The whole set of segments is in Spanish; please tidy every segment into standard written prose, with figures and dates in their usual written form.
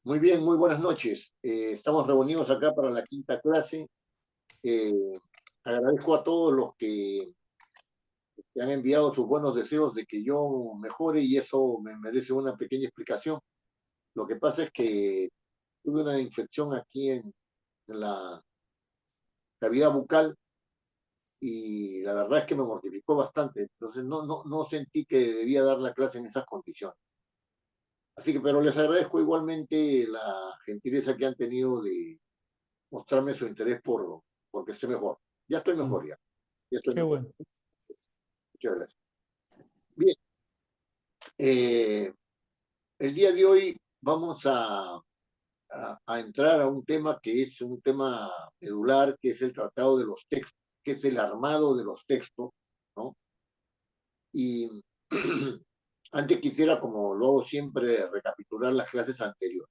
Muy bien, muy buenas noches. Estamos reunidos acá para la quinta clase. Eh, Agradezco a todos los que han enviado sus buenos deseos de que yo mejore y eso me merece una pequeña explicación. Lo que pasa es que tuve una infección aquí en la cavidad bucal y la verdad es que me mortificó bastante. Entonces no sentí que debía dar la clase en esas condiciones. Así que, pero les agradezco igualmente la gentileza que han tenido de mostrarme su interés porque esté mejor. Ya estoy Mm, mejor, ya estoy Qué mejor. bueno. Gracias. Muchas gracias. Bien, eh, el día de hoy vamos a entrar a un tema que es un tema medular, que es el tratado de los textos, que es el armado de los textos, ¿no? Y antes quisiera, como lo hago siempre, recapitular las clases anteriores.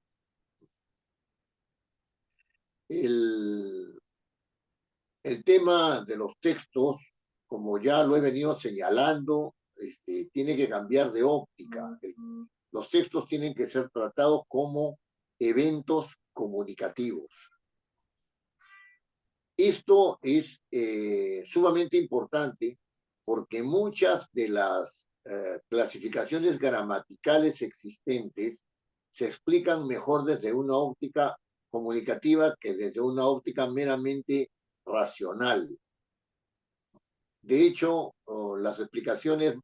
El, el tema de los textos, como ya lo he venido señalando, tiene que cambiar de óptica. Los textos tienen que ser tratados como eventos comunicativos. Esto es sumamente importante porque muchas de las clasificaciones gramaticales existentes se explican mejor desde una óptica comunicativa que desde una óptica meramente racional. De hecho, las explicaciones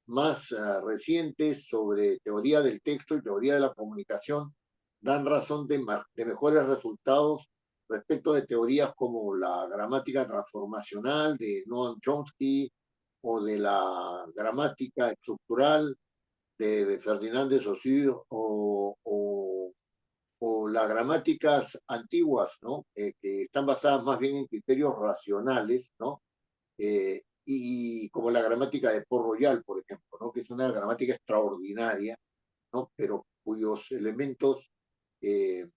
más recientes sobre teoría del texto y teoría de la comunicación dan razón de mejores resultados respecto de teorías como la gramática transformacional de Noam Chomsky o de la gramática estructural de Ferdinand de Saussure o las gramáticas antiguas, ¿no? Que están basadas más bien en criterios racionales, ¿no? Y como la gramática de Port Royal, por ejemplo, ¿no? Que es una gramática extraordinaria, ¿no? Pero cuyos elementos eh,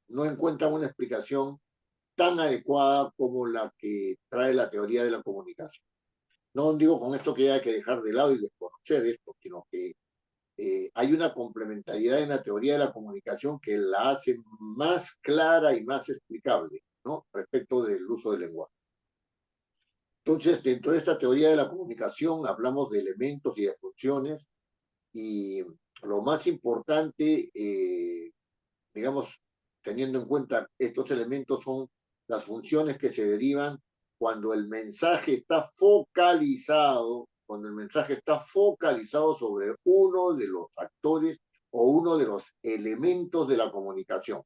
no encuentran una explicación tan adecuada como la que trae la teoría de la comunicación. No digo con esto que haya que dejar de lado y desconocer esto, sino que hay una complementariedad en la teoría de la comunicación que la hace más clara y más explicable, ¿no? Respecto del uso del lenguaje. Entonces, dentro de esta teoría de la comunicación hablamos de elementos y de funciones y lo más importante, digamos, teniendo en cuenta estos elementos son las funciones que se derivan cuando el mensaje está focalizado, cuando el mensaje está focalizado sobre uno de los actores o uno de los elementos de la comunicación,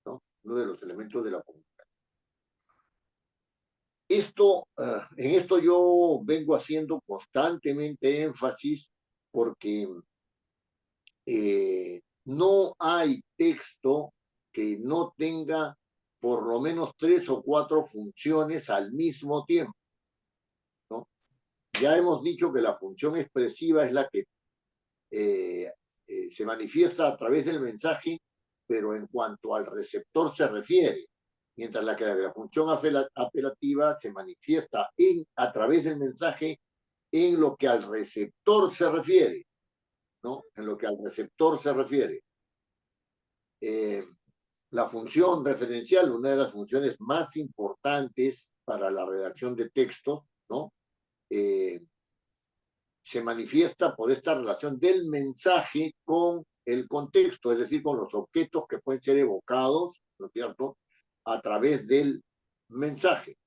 ¿no? Uno de los elementos de la comunicación. En esto yo vengo haciendo constantemente énfasis porque no hay texto que no tenga por lo menos tres o cuatro funciones al mismo tiempo, ¿no? Ya hemos dicho que la función expresiva es la que eh, se manifiesta a través del mensaje, pero en cuanto al receptor se refiere, mientras que la función apelativa se manifiesta a través del mensaje en lo que al receptor se refiere, ¿no? En lo que al receptor se refiere. Eh, la función referencial, una de las funciones más importantes para la redacción de textos, ¿no? Eh, Se manifiesta por esta relación del mensaje con el contexto, es decir, con los objetos que pueden ser evocados, ¿no es cierto?, a través del mensaje.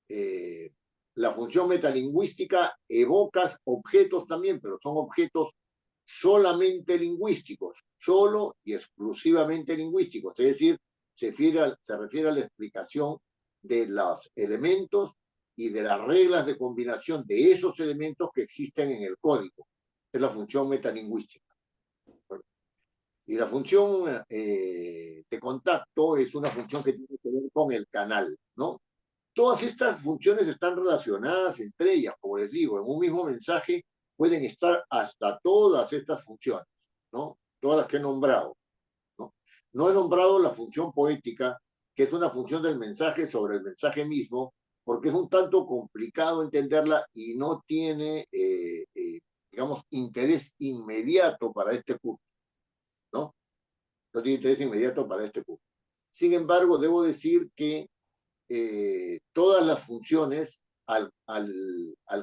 Eh, la función metalingüística evoca objetos también, pero son objetos solamente lingüísticos, solo y exclusivamente lingüísticos, es decir, se refiere a la explicación de los elementos y de las reglas de combinación de esos elementos que existen en el código. Es la función metalingüística. Y la función de contacto es una función que tiene que ver con el canal, ¿no? Todas estas funciones están relacionadas entre ellas, como les digo, en un mismo mensaje pueden estar hasta todas estas funciones, ¿no? Todas las que he nombrado, ¿no? No he nombrado la función poética, que es una función del mensaje sobre el mensaje mismo, porque es un tanto complicado entenderla y no tiene digamos, interés inmediato para este curso, ¿no? No tiene interés inmediato para este curso. Sin embargo, debo decir que todas las funciones, al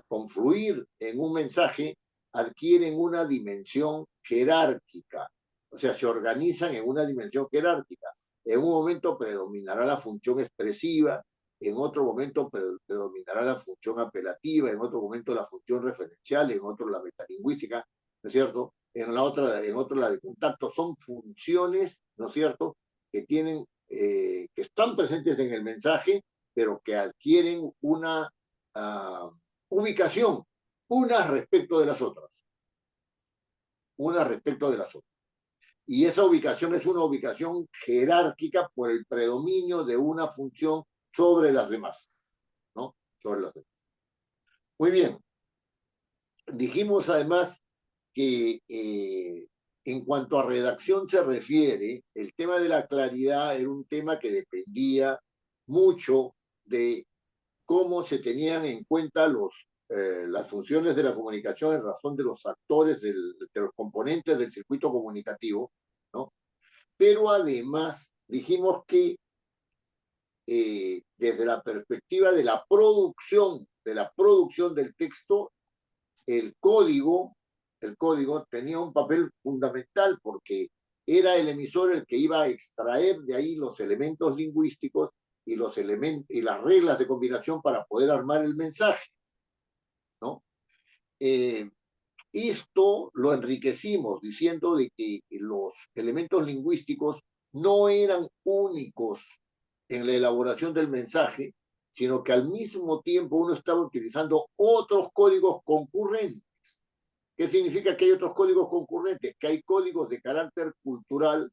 confluir en un mensaje, adquieren una dimensión jerárquica, o sea, se organizan en una dimensión jerárquica. En un momento predominará la función expresiva, en otro momento predominará la función apelativa, en otro momento la función referencial, en otro la metalingüística, ¿no es cierto? En otro la de contacto. Son funciones, ¿no es cierto?, que tienen, que están presentes en el mensaje, pero que adquieren una ubicación, unas respecto de las otras, unas respecto de las otras. Y esa ubicación es una ubicación jerárquica por el predominio de una función sobre las demás, ¿no? Sobre las demás. Muy bien. Dijimos además que en cuanto a redacción se refiere, el tema de la claridad era un tema que dependía mucho de cómo se tenían en cuenta las funciones de la comunicación en razón de los actores, de los componentes del circuito comunicativo, ¿no? Pero además dijimos que desde la perspectiva de la producción del texto, el código tenía un papel fundamental porque era el emisor el que iba a extraer de ahí los elementos lingüísticos y las reglas de combinación para poder armar el mensaje, ¿no? Esto lo enriquecimos diciendo de que los elementos lingüísticos no eran únicos en la elaboración del mensaje, sino que al mismo tiempo uno estaba utilizando otros códigos concurrentes. ¿Qué significa que hay otros códigos concurrentes? Que hay códigos de carácter cultural,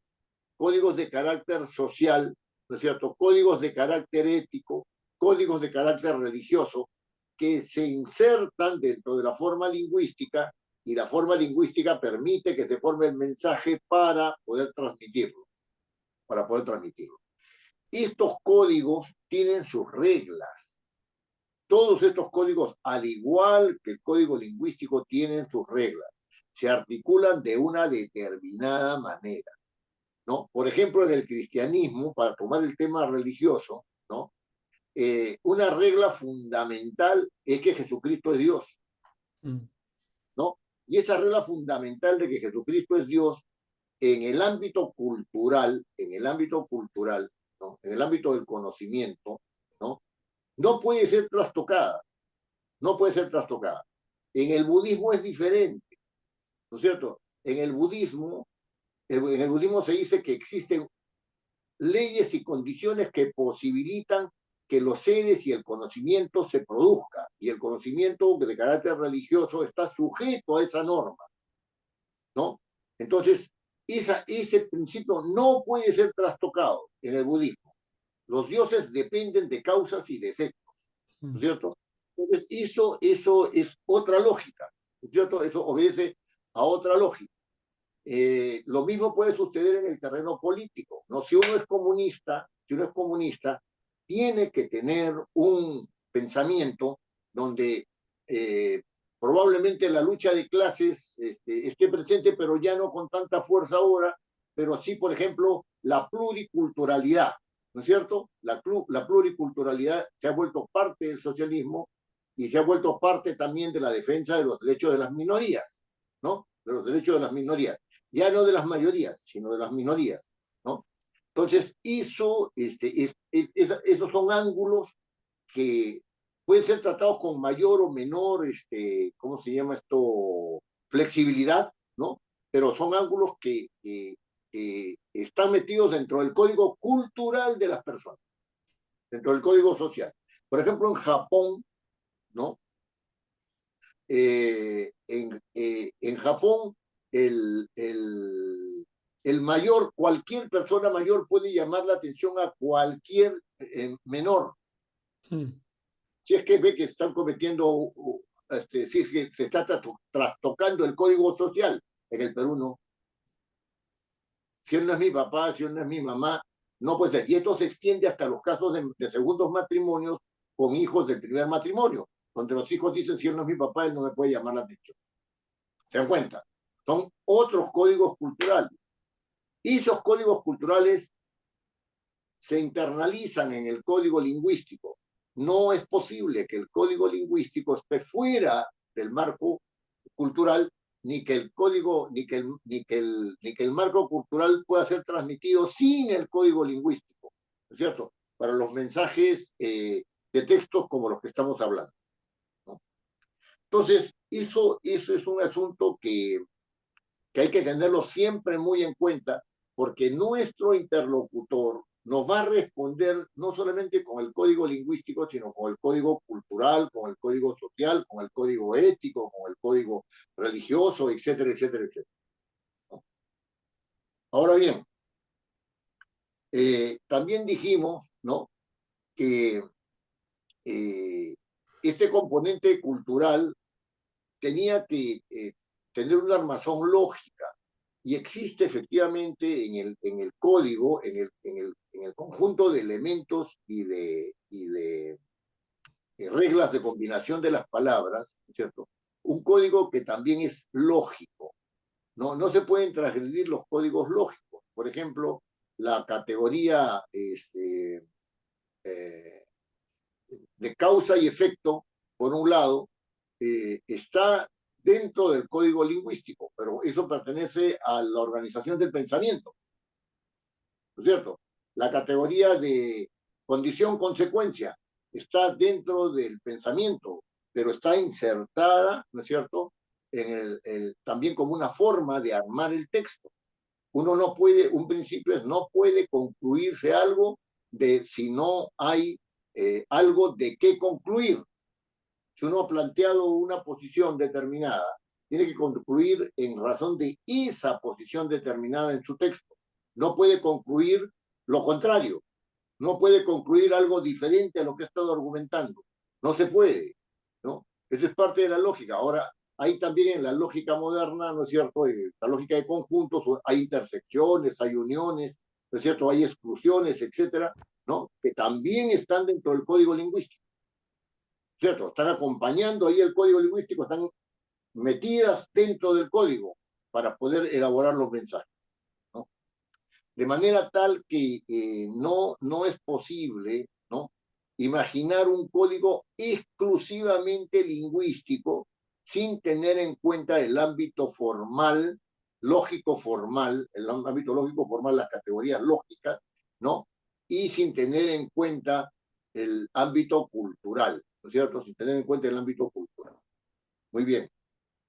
códigos de carácter social, ¿no es cierto?, códigos de carácter ético, códigos de carácter religioso, que se insertan dentro de la forma lingüística, y la forma lingüística permite que se forme el mensaje para poder transmitirlo, para poder transmitirlo. Estos códigos tienen sus reglas. Todos estos códigos, al igual que el código lingüístico, tienen sus reglas. Se articulan de una determinada manera, ¿no? Por ejemplo, en el cristianismo, para tomar el tema religioso, ¿no? Una regla fundamental es que Jesucristo es Dios, ¿no? Y esa regla fundamental de que Jesucristo es Dios, en el ámbito cultural, ¿no?, en el ámbito del conocimiento, ¿no?, no puede ser trastocada, no puede ser trastocada. En el budismo es diferente, ¿no es cierto? En el budismo se dice que existen leyes y condiciones que posibilitan que los seres y el conocimiento se produzca, y el conocimiento de carácter religioso está sujeto a esa norma, ¿no? Entonces, ese principio no puede ser trastocado en el budismo. Los dioses dependen de causas y de efectos, ¿no es cierto? Entonces, eso es otra lógica, ¿no es cierto? Eso obedece a otra lógica. Lo mismo puede suceder en el terreno político, ¿no? Si uno es comunista, tiene que tener un pensamiento donde probablemente la lucha de clases esté presente, pero ya no con tanta fuerza ahora, pero sí, por ejemplo, la pluriculturalidad, ¿no es cierto? La pluriculturalidad se ha vuelto parte del socialismo y se ha vuelto parte también de la defensa de los derechos de las minorías, ¿no? De los derechos de las minorías. Ya no de las mayorías, sino de las minorías, ¿no? Entonces, esos son ángulos que pueden ser tratados con mayor o menor, ¿cómo se llama esto? Flexibilidad, ¿no? Pero son ángulos que están metidos dentro del código cultural de las personas, dentro del código social. Por ejemplo, en Japón, ¿no? En Japón, el mayor, cualquier persona mayor puede llamar la atención a cualquier menor. Si es que ve que están cometiendo, si es que se está trastocando el código social. En el Perú no. Si él no es mi papá, si él no es mi mamá, no puede ser. Y esto se extiende hasta los casos de segundos matrimonios con hijos del primer matrimonio, donde los hijos dicen, si él no es mi papá, él no me puede llamar la atención. ¿Se dan cuenta? Son otros códigos culturales. Y esos códigos culturales se internalizan en el código lingüístico. No es posible que el código lingüístico esté fuera del marco cultural, ni que el código, ni que el marco cultural pueda ser transmitido sin el código lingüístico, ¿no es cierto? Para los mensajes de textos como los que estamos hablando, ¿no? Entonces, eso es un asunto que hay que tenerlo siempre muy en cuenta, porque nuestro interlocutor nos va a responder no solamente con el código lingüístico, sino con el código cultural, con el código social, con el código ético, con el código religioso, etcétera, etcétera, etcétera. Ahora bien, también dijimos, ¿no?, que este componente cultural tenía que tener una armazón lógica. Y existe efectivamente en el código, en el conjunto de elementos y de reglas de combinación de las palabras, ¿cierto? Un código que también es lógico. No se pueden transgredir los códigos lógicos. Por ejemplo, la categoría de causa y efecto, por un lado, está dentro del código lingüístico, pero eso pertenece a la organización del pensamiento, ¿no es cierto? La categoría de condición-consecuencia está dentro del pensamiento, pero está insertada, ¿no es cierto?, también como una forma de armar el texto. Uno no puede, un principio es no puede concluirse algo si no hay algo de qué concluir. Si uno ha planteado una posición determinada, tiene que concluir en razón de esa posición determinada en su texto. No puede concluir lo contrario. No puede concluir algo diferente a lo que ha estado argumentando. No se puede, ¿no? Eso es parte de la lógica. Ahora, hay también en la lógica moderna, ¿no es cierto?, la lógica de conjuntos, hay intersecciones, hay uniones, ¿no es cierto?, hay exclusiones, etcétera, ¿no?, que también están dentro del código lingüístico, ¿cierto? Están acompañando ahí el código lingüístico, están metidas dentro del código para poder elaborar los mensajes, ¿no? De manera tal que no es posible, ¿no?, imaginar un código exclusivamente lingüístico sin tener en cuenta el ámbito formal, lógico formal, el ámbito lógico formal, las categorías lógicas, ¿no?, y sin tener en cuenta el ámbito cultural, ¿no es cierto?, sin tener en cuenta el ámbito cultural. Muy bien.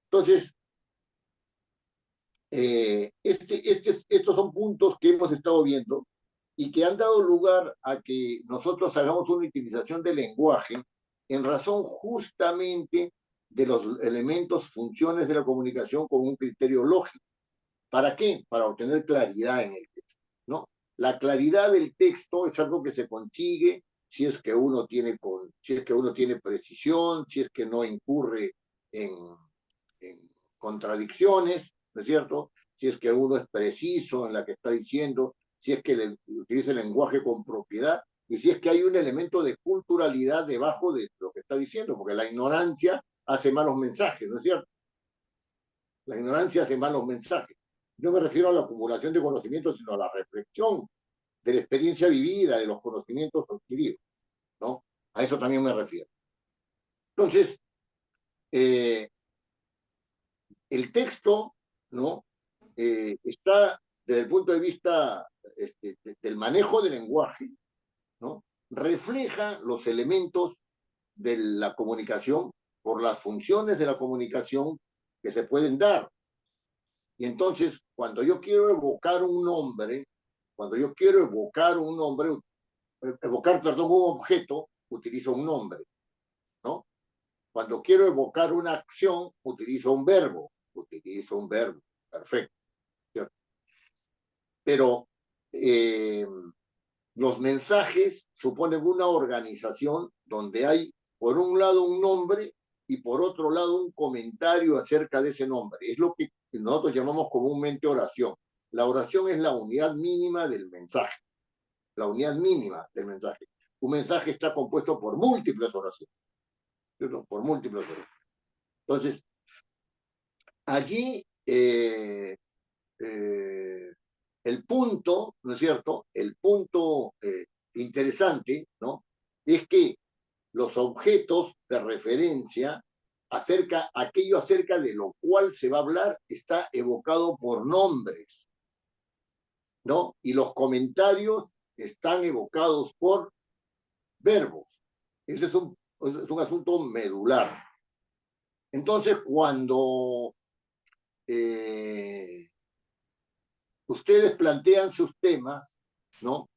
Entonces, estos son puntos que hemos estado viendo y que han dado lugar a que nosotros hagamos una utilización del lenguaje en razón justamente de los elementos, funciones de la comunicación con un criterio lógico. ¿Para qué? Para obtener claridad en el texto, ¿no? La claridad del texto es algo que se consigue si es que uno tiene, si es que uno tiene precisión, si es que no incurre en contradicciones, ¿no es cierto? Si es que uno es preciso en la que está diciendo, si es que utiliza el lenguaje con propiedad y si es que hay un elemento de culturalidad debajo de lo que está diciendo, porque la ignorancia hace malos mensajes, ¿no es cierto? La ignorancia hace malos mensajes. No me refiero a la acumulación de conocimientos, sino a la reflexión de la experiencia vivida, de los conocimientos adquiridos, ¿no? A eso también me refiero. Entonces, el texto, ¿no?, está desde el punto de vista del manejo del lenguaje, ¿no?, refleja los elementos de la comunicación por las funciones de la comunicación que se pueden dar. Y entonces, cuando yo quiero evocar un nombre, perdón, un objeto, utilizo un nombre, ¿no? Cuando quiero evocar una acción, utilizo un verbo, perfecto, ¿cierto? Pero los mensajes suponen una organización donde hay, por un lado, un nombre y por otro lado, un comentario acerca de ese nombre. Es lo que nosotros llamamos comúnmente oración. La oración es la unidad mínima del mensaje. La unidad mínima del mensaje. Un mensaje está compuesto por múltiples oraciones, ¿cierto? Por múltiples oraciones. Entonces, allí el punto, ¿no es cierto? El punto interesante, ¿no? Es que los objetos de referencia aquello acerca de lo cual se va a hablar está evocado por nombres, ¿no? Y los comentarios están evocados por verbos. Ese es un asunto medular. Entonces, cuando ustedes plantean sus temas, ¿no?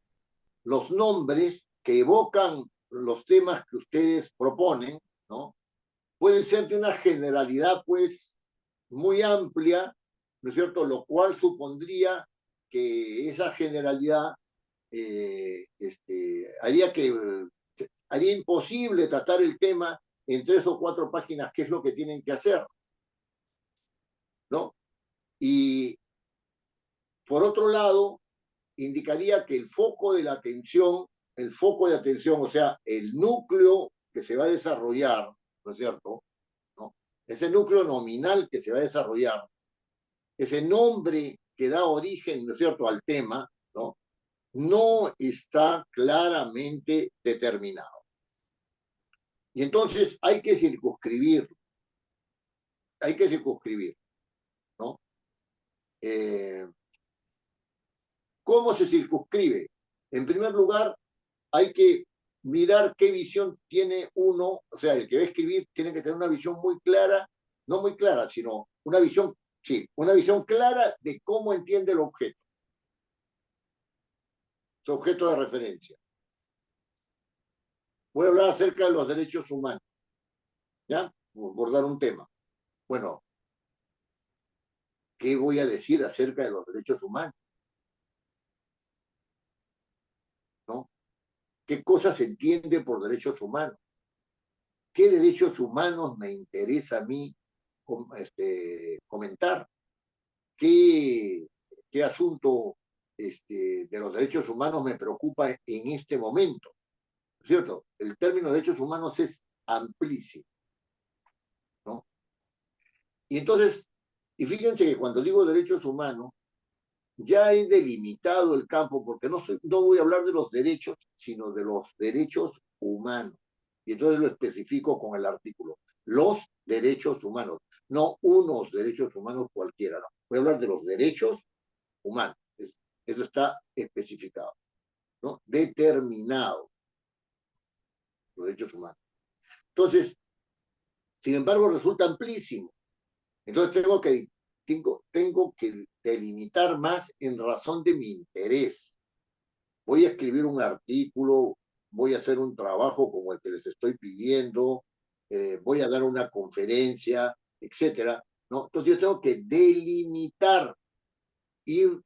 Los nombres que evocan los temas que ustedes proponen, ¿no? Pueden ser de una generalidad, pues, muy amplia, ¿no es cierto? Lo cual supondría que esa generalidad haría imposible tratar el tema en 3 o 4 páginas, que es lo que tienen que hacer, ¿no? Y por otro lado, indicaría que el foco de atención, o sea, el núcleo que se va a desarrollar, ¿no es cierto? ¿No? Ese núcleo nominal que se va a desarrollar, ese nombre que da origen, ¿no es cierto?, al tema, ¿no? No está claramente determinado. Y entonces hay que circunscribir, ¿no? ¿Cómo se circunscribe? En primer lugar, hay que mirar qué visión tiene uno, o sea, el que va a escribir tiene que tener una visión muy clara, no muy clara, sino una visión, sí, una visión clara de cómo entiende el objeto, su objeto de referencia. Voy a hablar acerca de los derechos humanos, ¿ya? Por abordar un tema. Bueno, ¿qué voy a decir acerca de los derechos humanos? ¿No? ¿Qué cosa se entiende por derechos humanos? ¿Qué derechos humanos me interesa a mí comentar? ¿Qué asunto de los derechos humanos me preocupa en este momento? ¿Cierto? El término derechos humanos es amplísimo, ¿no? Y entonces, y fíjense que cuando digo derechos humanos, ya he delimitado el campo, porque no voy a hablar de los derechos, sino de los derechos humanos. Y entonces lo especifico con el artículo. Los derechos humanos, no unos derechos humanos cualquiera, no. Voy a hablar de los derechos humanos. Eso está especificado, ¿no? Determinado, los derechos humanos. Entonces, sin embargo, resulta amplísimo. Entonces tengo que delimitar más en razón de mi interés. Voy a escribir un artículo, voy a hacer un trabajo como el que les estoy pidiendo, voy a dar una conferencia, etcétera, ¿no? Entonces yo tengo que delimitar, ir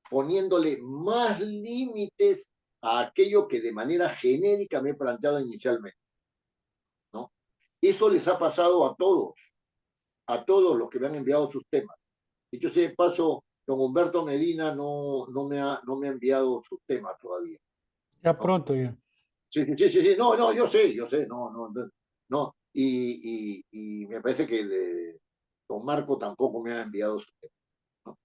poniéndole más límites a aquello que de manera genérica me he planteado inicialmente, ¿no? Eso les ha pasado a todos los que me han enviado sus temas. Dicho sea de paso, don Humberto Medina no me ha enviado sus temas todavía, Ya ¿no? pronto ya. Sí, no, yo sé, no, y me parece que don Marco tampoco me ha enviado su tema, ¿no?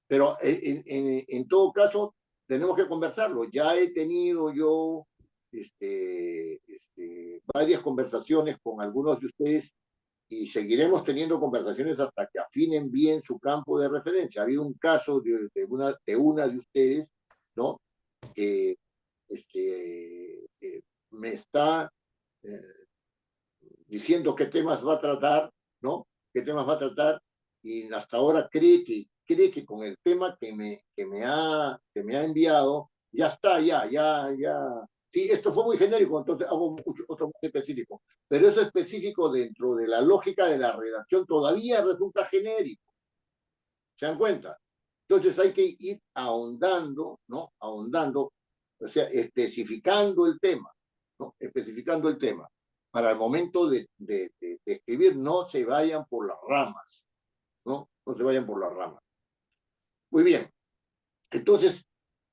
Pero en todo caso, tenemos que conversarlo. Ya he tenido yo varias conversaciones con algunos de ustedes y seguiremos teniendo conversaciones hasta que afinen bien su campo de referencia. Ha habido un caso de una de ustedes, ¿no? Que me está eh, diciendo qué temas va a tratar, ¿no? Qué temas va a tratar, y hasta ahora cree que con el tema que me ha enviado, ya está, ya. Sí, esto fue muy genérico, entonces hago otro muy específico. Pero eso específico dentro de la lógica de la redacción todavía resulta genérico. ¿Se dan cuenta? Entonces hay que ir ahondando, ¿no? Ahondando, o sea, especificando el tema, ¿no? Especificando el tema. Para el momento de escribir, no se vayan por las ramas, ¿no? No se vayan por las ramas. Muy bien. Entonces,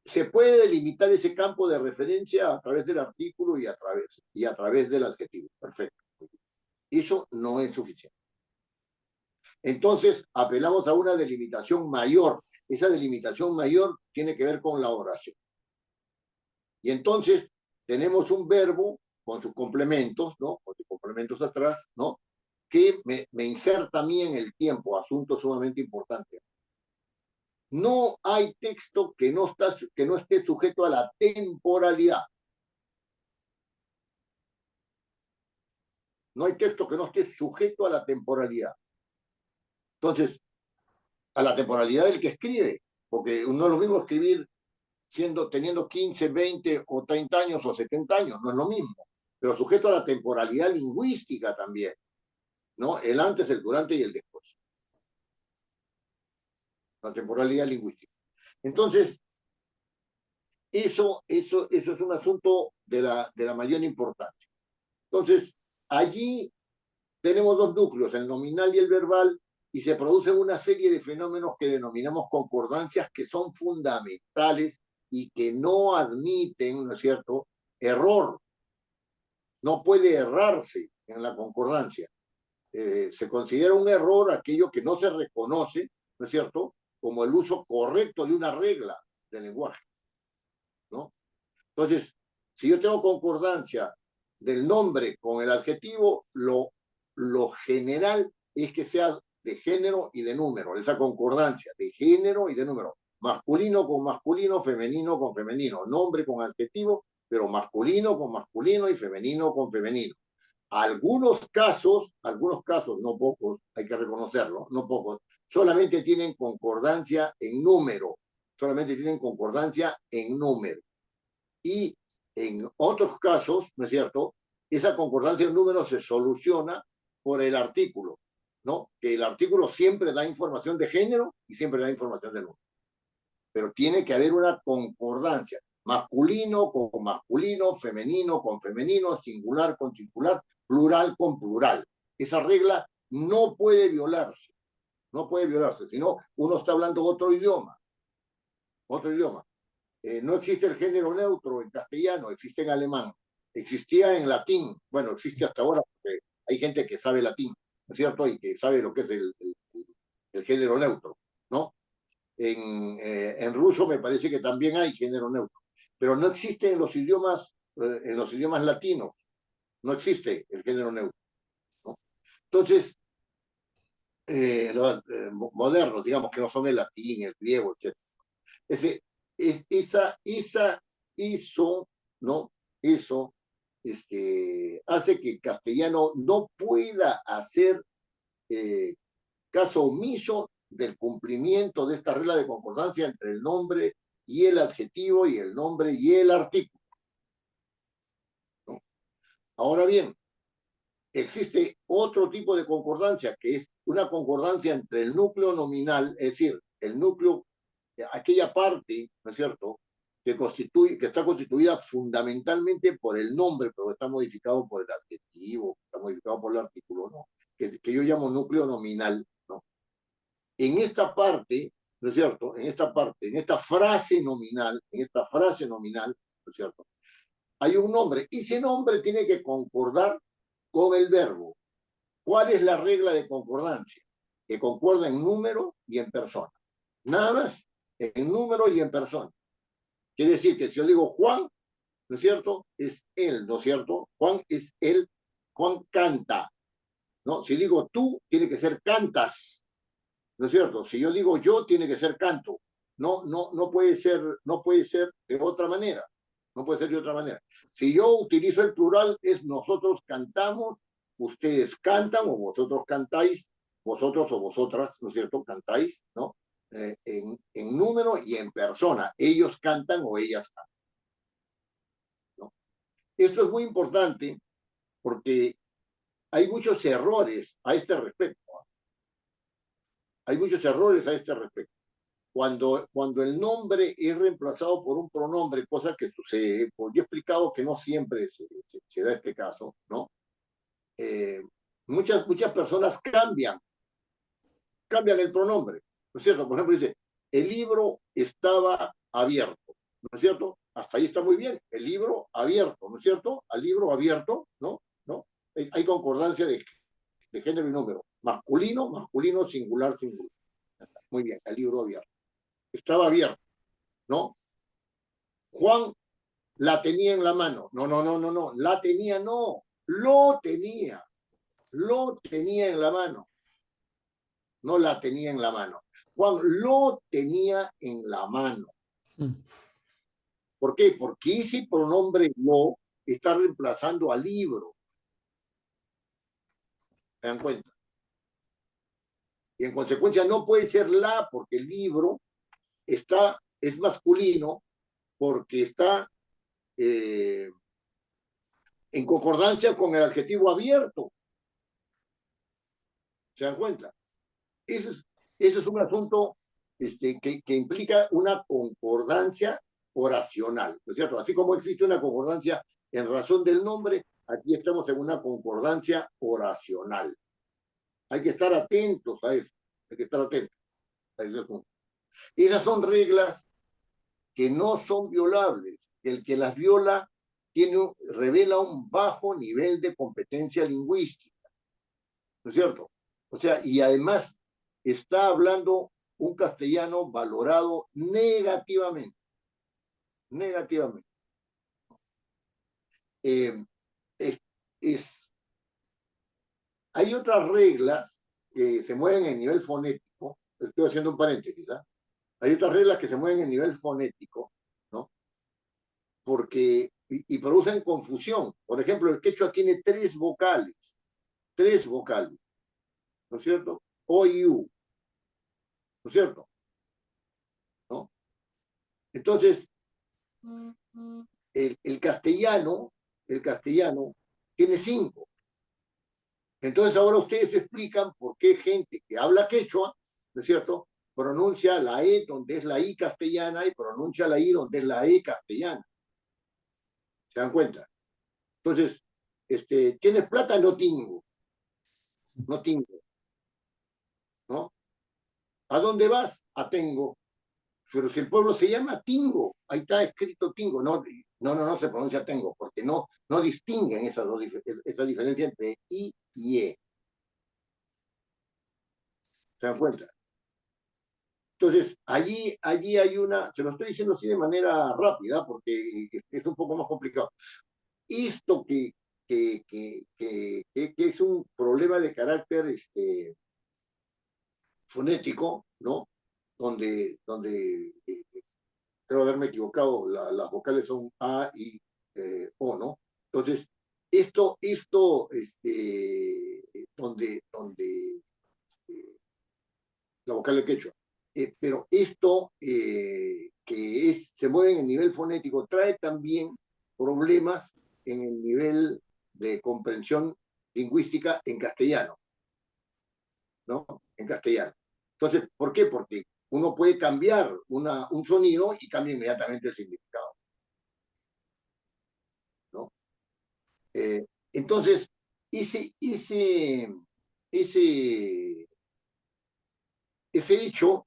se puede delimitar ese campo de referencia a través del artículo y a través del adjetivo. Perfecto. Eso no es suficiente. Entonces, apelamos a una delimitación mayor. Esa delimitación mayor tiene que ver con la oración. Y entonces tenemos un verbo con sus complementos, ¿no? Con sus complementos atrás, ¿no? Que me inserta a mí en el tiempo, asunto sumamente importante. No hay texto que no esté sujeto a la temporalidad. No hay texto que no esté sujeto a la temporalidad. Entonces, a la temporalidad del que escribe, porque no es lo mismo escribir teniendo 15, 20 o 30 años o 70 años, no es lo mismo, pero sujeto a la temporalidad lingüística también, ¿no? El antes, el durante y el después. La temporalidad lingüística. Entonces, eso es un asunto de la mayor importancia. Entonces, allí tenemos dos núcleos, el nominal y el verbal, y se producen una serie de fenómenos que denominamos concordancias que son fundamentales y que no admiten, ¿no es cierto?, error. No puede errarse en la concordancia. Se considera un error aquello que no se reconoce, ¿no es cierto?, como el uso correcto de una regla del lenguaje, ¿no? Entonces, si yo tengo concordancia del nombre con el adjetivo, lo general es que sea de género y de número, esa concordancia de género y de número. Masculino con masculino, femenino con femenino, nombre con adjetivo, pero masculino con masculino y femenino con femenino. Algunos casos, no pocos, hay que reconocerlo, no pocos, solamente tienen concordancia en número, solamente tienen concordancia en número. Y en otros casos, ¿no es cierto?, esa concordancia en número se soluciona por el artículo, ¿no? Que el artículo siempre da información de género y siempre da información de número. Pero tiene que haber una concordancia, masculino con masculino, femenino con femenino, singular con singular, plural con plural. Esa regla no puede violarse, no puede violarse, sino uno está hablando otro idioma, otro idioma. No existe el género neutro en castellano, existe en alemán, existía en latín, bueno, existe hasta ahora porque hay gente que sabe latín, ¿no es cierto? Y que sabe lo que es el género neutro, ¿no? En ruso me parece que también hay género neutro, pero no existe en los idiomas latinos, no existe el género neutro, ¿no? Entonces, los modernos, digamos que no son el latín, el griego, etc. Esa hizo, ¿no? Eso hace que el castellano no pueda hacer caso omiso del cumplimiento de esta regla de concordancia entre el nombre y el adjetivo y el nombre y el artículo, ¿no? Ahora bien, existe otro tipo de concordancia que es una concordancia entre el núcleo nominal, es decir, el núcleo, aquella parte, ¿no es cierto?, que está constituida fundamentalmente por el nombre, pero está modificado por el adjetivo, está modificado por el artículo, ¿no? Que yo llamo núcleo nominal, ¿no? En esta parte, ¿no es cierto?, en esta frase nominal, ¿no es cierto?, hay un nombre, y ese nombre tiene que concordar con el verbo. ¿Cuál es la regla de concordancia? Que concuerda en número y en persona. Nada más, en número y en persona. Quiere decir que si yo digo Juan, ¿no es cierto?, es él, ¿no es cierto? Juan es él, Juan canta, ¿no? Si digo tú, tiene que ser cantas, ¿no es cierto? Si yo digo yo, tiene que ser canto. No puede ser, no puede ser de otra manera. No puede ser de otra manera. Si yo utilizo el plural, es nosotros cantamos, ustedes cantan o vosotros cantáis, vosotros o vosotras, ¿no es cierto?, cantáis, ¿no? En número y en persona. Ellos cantan o ellas cantan, ¿no? Esto es muy importante porque hay muchos errores a este respecto. Hay muchos errores a este respecto. Cuando el nombre es reemplazado por un pronombre, cosa que sucede, pues yo he explicado que no siempre se da este caso, ¿no? Muchas personas cambian el pronombre, ¿no es cierto? Por ejemplo, dice, el libro estaba abierto, ¿no es cierto? Hasta ahí está muy bien, el libro abierto, ¿no es cierto? Al libro abierto, ¿no? ¿No? Hay concordancia de género y número. Masculino, masculino, singular, singular. Muy bien, el libro abierto. Estaba abierto, ¿no? Juan la tenía en la mano. No, no, no, no, no. La tenía, no. Lo tenía. Lo tenía en la mano. No la tenía en la mano. Juan lo tenía en la mano. ¿Por qué? Porque ese pronombre lo está reemplazando al libro. ¿Se dan cuenta? Y en consecuencia no puede ser la, porque el libro es masculino, porque está en concordancia con el adjetivo abierto. ¿Se dan cuenta? Eso es un asunto que implica una concordancia oracional, ¿no es cierto? Así como existe una concordancia en razón del nombre, aquí estamos en una concordancia oracional. Hay que estar atentos a eso, hay que estar atentos a ese asunto. Esas son reglas que no son violables. El que las viola revela un bajo nivel de competencia lingüística, ¿no es cierto? O sea, y además está hablando un castellano valorado negativamente, negativamente. Eh, es, es, hay otras reglas que se mueven en nivel fonético, estoy haciendo un paréntesis, ¿eh? Hay otras reglas que se mueven en nivel fonético, ¿no? Porque, y producen confusión. Por ejemplo, el quechua tiene tres vocales, ¿no es cierto? O y U, ¿no es cierto? ¿No? Entonces, el castellano tiene cinco. Entonces ahora ustedes explican por qué gente que habla quechua, ¿no es cierto?, pronuncia la E donde es la I castellana y pronuncia la I donde es la E castellana. ¿Se dan cuenta? Entonces, ¿tienes plata? No tengo. No tengo. ¿No? ¿A dónde vas? A Tengo. Pero si el pueblo se llama Tingo, ahí está escrito Tingo. No, no, no, no se pronuncia Tengo, porque no distinguen esa diferencia entre I y E. ¿Se dan cuenta? Entonces, allí hay se lo estoy diciendo así de manera rápida, porque es un poco más complicado. Esto que es un problema de carácter fonético, ¿no? Donde creo haberme equivocado, las vocales son A y O, ¿no? Entonces, donde la vocal de quechua. Pero esto se mueve en el nivel fonético trae también problemas en el nivel de comprensión lingüística en castellano, ¿no? En castellano. Entonces, ¿por qué? Porque uno puede cambiar un sonido y cambia inmediatamente el significado, ¿no? Entonces, ese, ese, ese, ese hecho,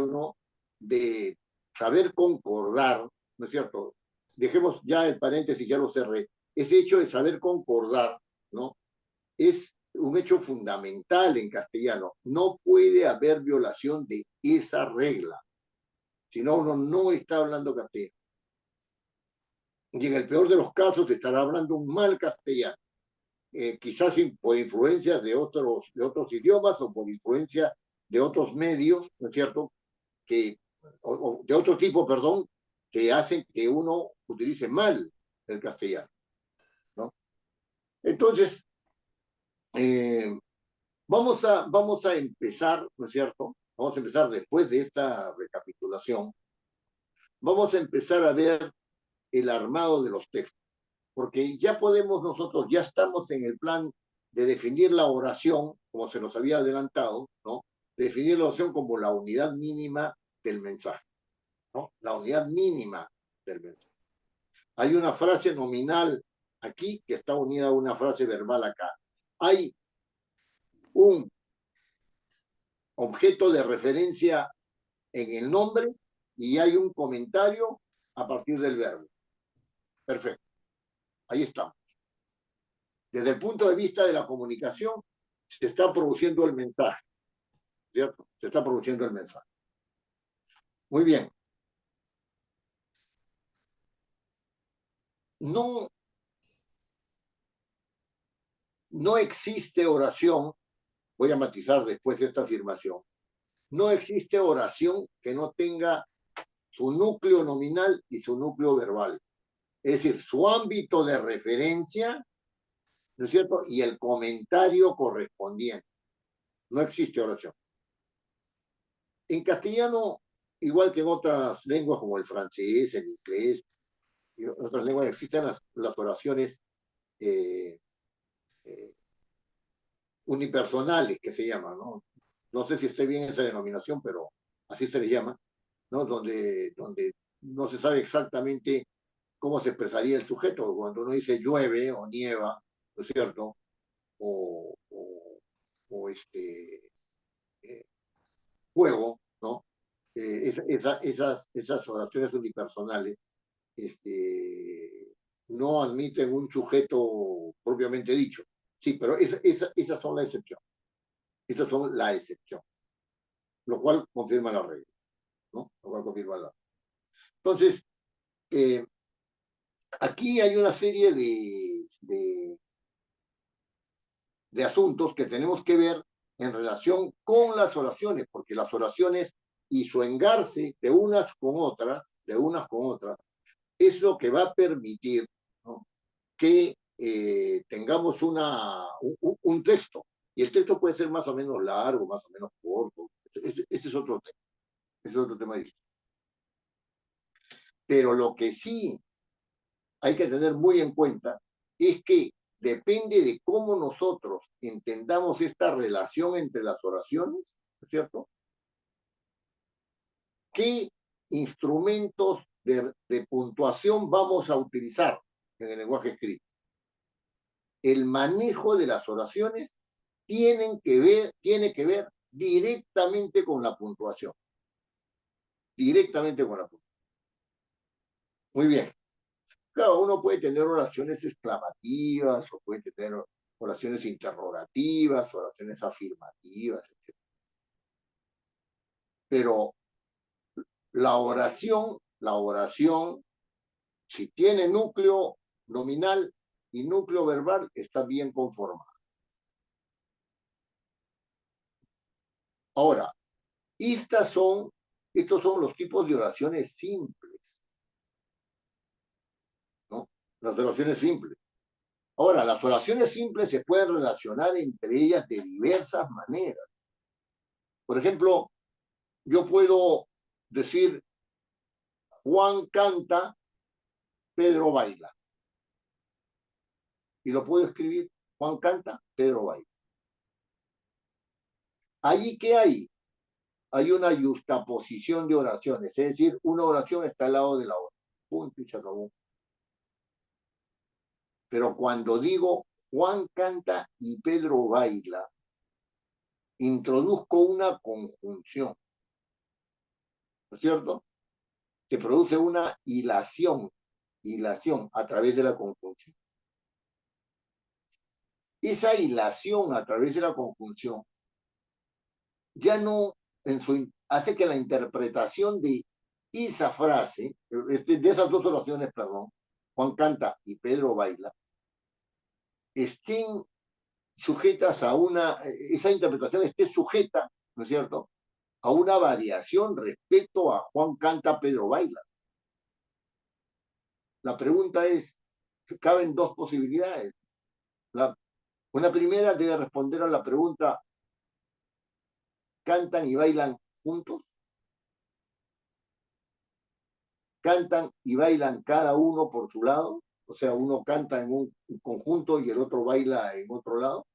¿no? De saber concordar, ¿no es cierto? Dejemos ya el paréntesis, ya lo cerré. Ese hecho de saber concordar, ¿no? Es un hecho fundamental en castellano. No puede haber violación de esa regla, si no, uno no está hablando castellano. Y en el peor de los casos estará hablando un mal castellano. Quizás por influencias de otros idiomas o por influencia de otros medios, ¿no es cierto?, o de otro tipo, perdón, que hacen que uno utilice mal el castellano, ¿no? Entonces, vamos a empezar, ¿no es cierto? Vamos a empezar después de esta recapitulación, vamos a empezar a ver el armado de los textos, porque ya estamos en el plan de definir la oración, como se nos había adelantado, ¿no? Definir la oración como la unidad mínima del mensaje, ¿no? La unidad mínima del mensaje. Hay una frase nominal aquí que está unida a una frase verbal acá. Hay un objeto de referencia en el nombre y hay un comentario a partir del verbo. Perfecto. Ahí estamos. Desde el punto de vista de la comunicación, se está produciendo el mensaje, ¿cierto? Se está produciendo el mensaje. Muy bien. No, no existe oración, voy a matizar después esta afirmación, no existe oración que no tenga su núcleo nominal y su núcleo verbal. Es decir, su ámbito de referencia, ¿no es cierto? Y el comentario correspondiente. No existe oración. En castellano, igual que en otras lenguas como el francés, el inglés, y otras lenguas, existen las oraciones eh, eh, unipersonales que se llaman, ¿no? No sé si esté bien esa denominación, pero así se le llama, ¿no? Donde no se sabe exactamente cómo se expresaría el sujeto cuando uno dice llueve o nieva, ¿no es cierto? O fuego, ¿no? Esas oraciones unipersonales no admiten un sujeto propiamente dicho. Sí, pero esas son la excepción. Esas son la excepción, lo cual confirma la regla, ¿no? Lo cual confirma la. Entonces, eh, aquí hay una serie de asuntos que tenemos que ver en relación con las oraciones, porque las oraciones y su engarce de unas con otras, es lo que va a permitir, ¿no?, que tengamos un texto. Y el texto puede ser más o menos largo, más o menos corto. Ese es otro tema. Ese es otro tema distinto. Pero lo que sí hay que tener muy en cuenta es que depende de cómo nosotros entendamos esta relación entre las oraciones, ¿no es cierto? ¿Qué instrumentos de puntuación vamos a utilizar en el lenguaje escrito? El manejo de las oraciones tiene que ver directamente con la puntuación. Directamente con la puntuación. Muy bien. Claro, uno puede tener oraciones exclamativas o puede tener oraciones interrogativas, oraciones afirmativas, etc. Pero la oración, si tiene núcleo nominal y núcleo verbal, está bien conformada. Ahora, estos son los tipos de oraciones simples, ¿no? Las oraciones simples. Ahora, las oraciones simples se pueden relacionar entre ellas de diversas maneras. Por ejemplo, yo puedo decir Juan canta, Pedro baila. Y lo puedo escribir Juan canta, Pedro baila. ¿Allí qué hay? Hay una yuxtaposición de oraciones, es decir, una oración está al lado de la otra. Punto y se acabó. Pero cuando digo Juan canta y Pedro baila, introduzco una conjunción, ¿no es cierto?, que produce una hilación a través de la conjunción. Esa hilación a través de la conjunción ya no hace que la interpretación de esa frase, de esas dos oraciones, perdón, Juan canta y Pedro baila, estén sujetas a esa interpretación esté sujeta, ¿no es cierto?, a una variación respecto a Juan canta, Pedro baila. La pregunta es, caben dos posibilidades. Una primera debe responder a la pregunta, ¿cantan y bailan juntos? ¿Cantan y bailan cada uno por su lado? O sea, uno canta en un conjunto y el otro baila en otro lado.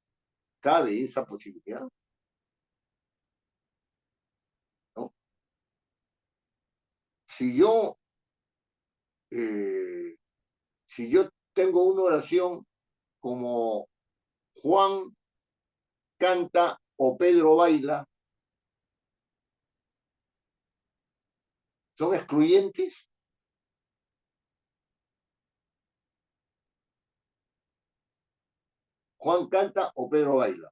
¿Cabe esa posibilidad? ¿No? Si yo, eh, si yo tengo una oración como Juan canta o Pedro baila, ¿son excluyentes? Juan canta o Pedro baila.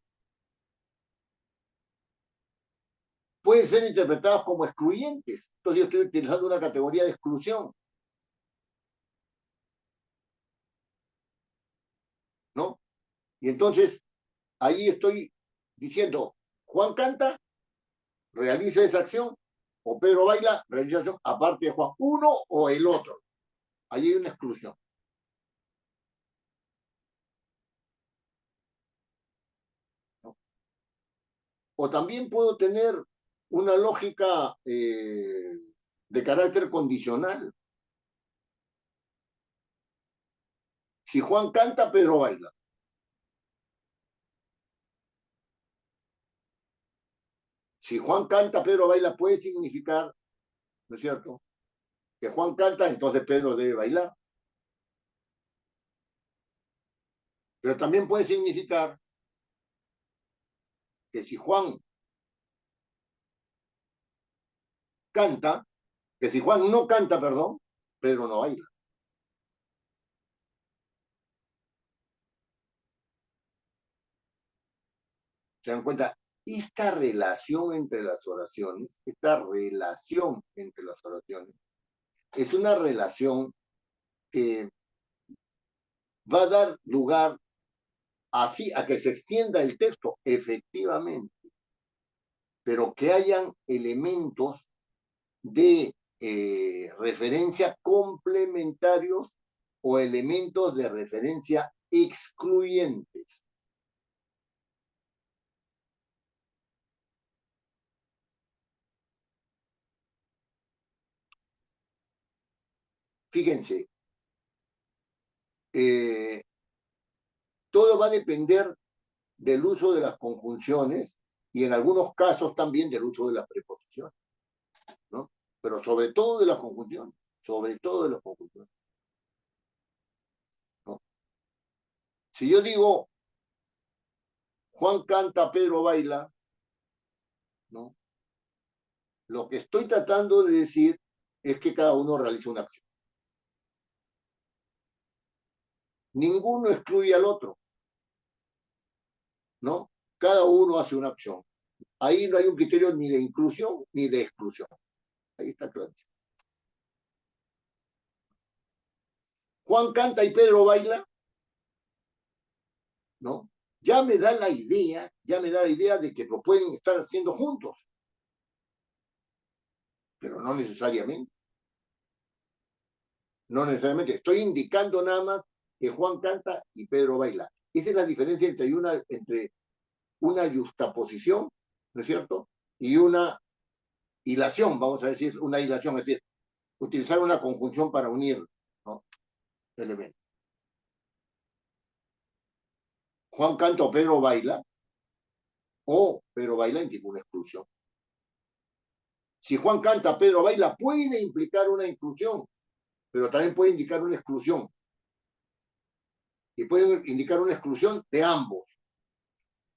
pueden ser interpretadas como excluyentes. Entonces yo estoy utilizando una categoría de exclusión, ¿no? Y entonces ahí estoy diciendo, Juan canta, realiza esa acción, o Pedro baila, realiza esa acción, aparte de Juan, uno o el otro. Ahí hay una exclusión. ¿No? O también puedo tener una lógica de carácter condicional. Si Juan canta, Pedro baila. Si Juan canta, Pedro baila, puede significar, ¿no es cierto?, que Juan canta, entonces Pedro debe bailar. Pero también puede significar que si Juan canta, que si Juan no canta, perdón, Pedro no baila. ¿Se dan cuenta? Esta relación entre las oraciones, es una relación que va a dar lugar así a que se extienda el texto, efectivamente, pero que hayan elementos de referencia complementarios o elementos de referencia excluyentes. Fíjense, eh, todo va a depender del uso de las conjunciones y en algunos casos también del uso de las preposiciones, ¿no? Pero sobre todo de las conjunciones, sobre todo de las conjunciones, ¿no? Si yo digo Juan canta, Pedro baila, ¿no? Lo que estoy tratando de decir es que cada uno realiza una acción. Ninguno excluye al otro, ¿no? Cada uno hace una acción. Ahí no hay un criterio ni de inclusión ni de exclusión. Ahí está claro. Juan canta y Pedro baila, ¿no? Ya me da la idea de que lo pueden estar haciendo juntos, pero no necesariamente. No necesariamente. Estoy indicando nada más que Juan canta y Pedro baila. Esa es la diferencia entre una yuxtaposición, ¿no es cierto? Y una hilación, vamos a decir, una hilación, es decir, utilizar una conjunción para unir, ¿no?, elementos. Juan canta o Pedro baila, o Pedro baila indica una exclusión. Si Juan canta, Pedro baila, puede implicar una inclusión, pero también puede indicar una exclusión. Y puede indicar una exclusión de ambos.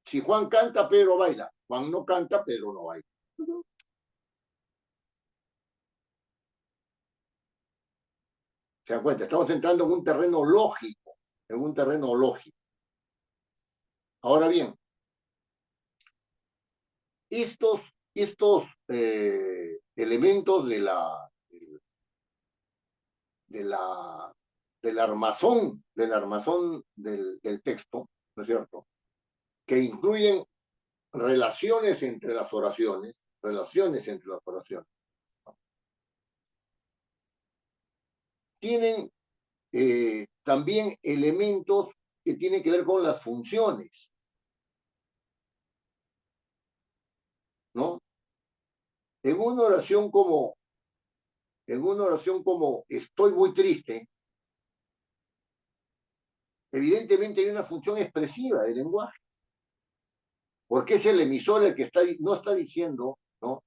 Si Juan canta, Pedro baila. Juan no canta, Pedro no baila. ¿Se dan cuenta? Estamos entrando en un terreno lógico, en un terreno lógico. Ahora bien, estos elementos de la, del armazón del texto, ¿no es cierto?, que incluyen relaciones entre las oraciones, tienen también elementos que tienen que ver con las funciones, ¿no? En una oración como, estoy muy triste, evidentemente hay una función expresiva del lenguaje, porque es el emisor el que no está diciendo, ¿no?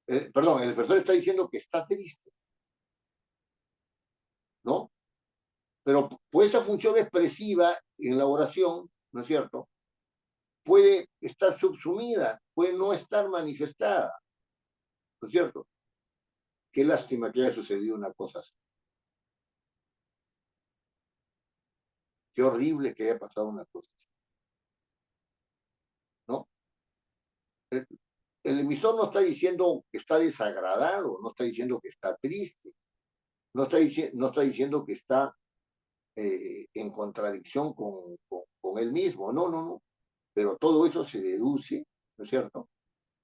Perdón, el expresor está diciendo que está triste, ¿no? Pero pues esa función expresiva en la oración, ¿no es cierto?, puede estar subsumida, puede no estar manifestada, ¿no es cierto? Qué lástima que haya sucedido una cosa así. Qué horrible que haya pasado una cosa así, ¿no? El emisor no está diciendo que está desagradado, no está diciendo que está triste, no está diciendo que está en contradicción con él mismo, no. Pero todo eso se deduce, ¿no es cierto?,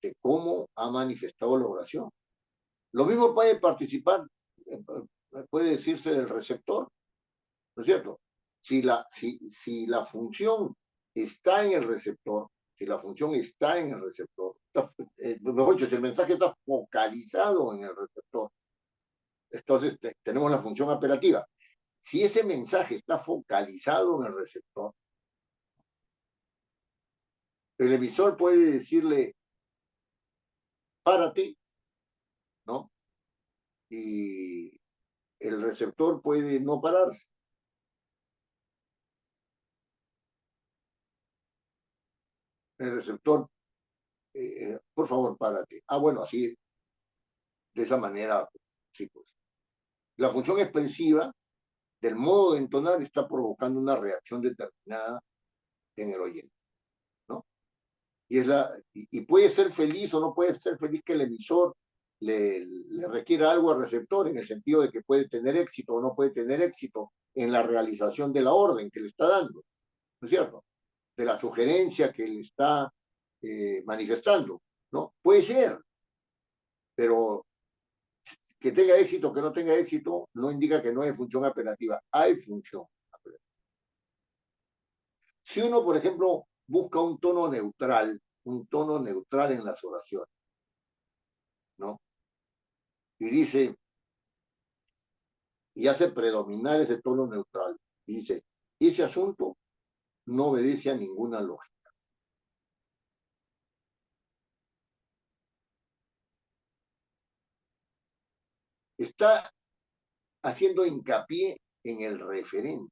de cómo ha manifestado la oración. Lo mismo puede participar, puede decirse del receptor, ¿no es cierto? Si la función está en el receptor, si la función está en el receptor, mejor dicho, si el mensaje está focalizado en el receptor, entonces tenemos la función apelativa. Si ese mensaje está focalizado en el receptor, el emisor puede decirle, párate, ¿no? Y el receptor puede no pararse. El receptor, por favor, párate. Ah, bueno, así, de esa manera, sí, pues. La función expresiva del modo de entonar está provocando una reacción determinada en el oyente, ¿no? Y puede ser feliz o no puede ser feliz que el emisor le requiera algo al receptor, en el sentido de que puede tener éxito o no puede tener éxito en la realización de la orden que le está dando, ¿no es cierto?, de la sugerencia que le está manifestando, ¿no? Puede ser, pero que tenga éxito o que no tenga éxito no indica que no hay función apelativa. Hay función apelativa. Si uno, por ejemplo, busca un tono neutral en las oraciones, ¿no? Y dice, y hace predominar ese tono neutral, y dice, ese asunto no obedece a ninguna lógica. Está haciendo hincapié en el referente.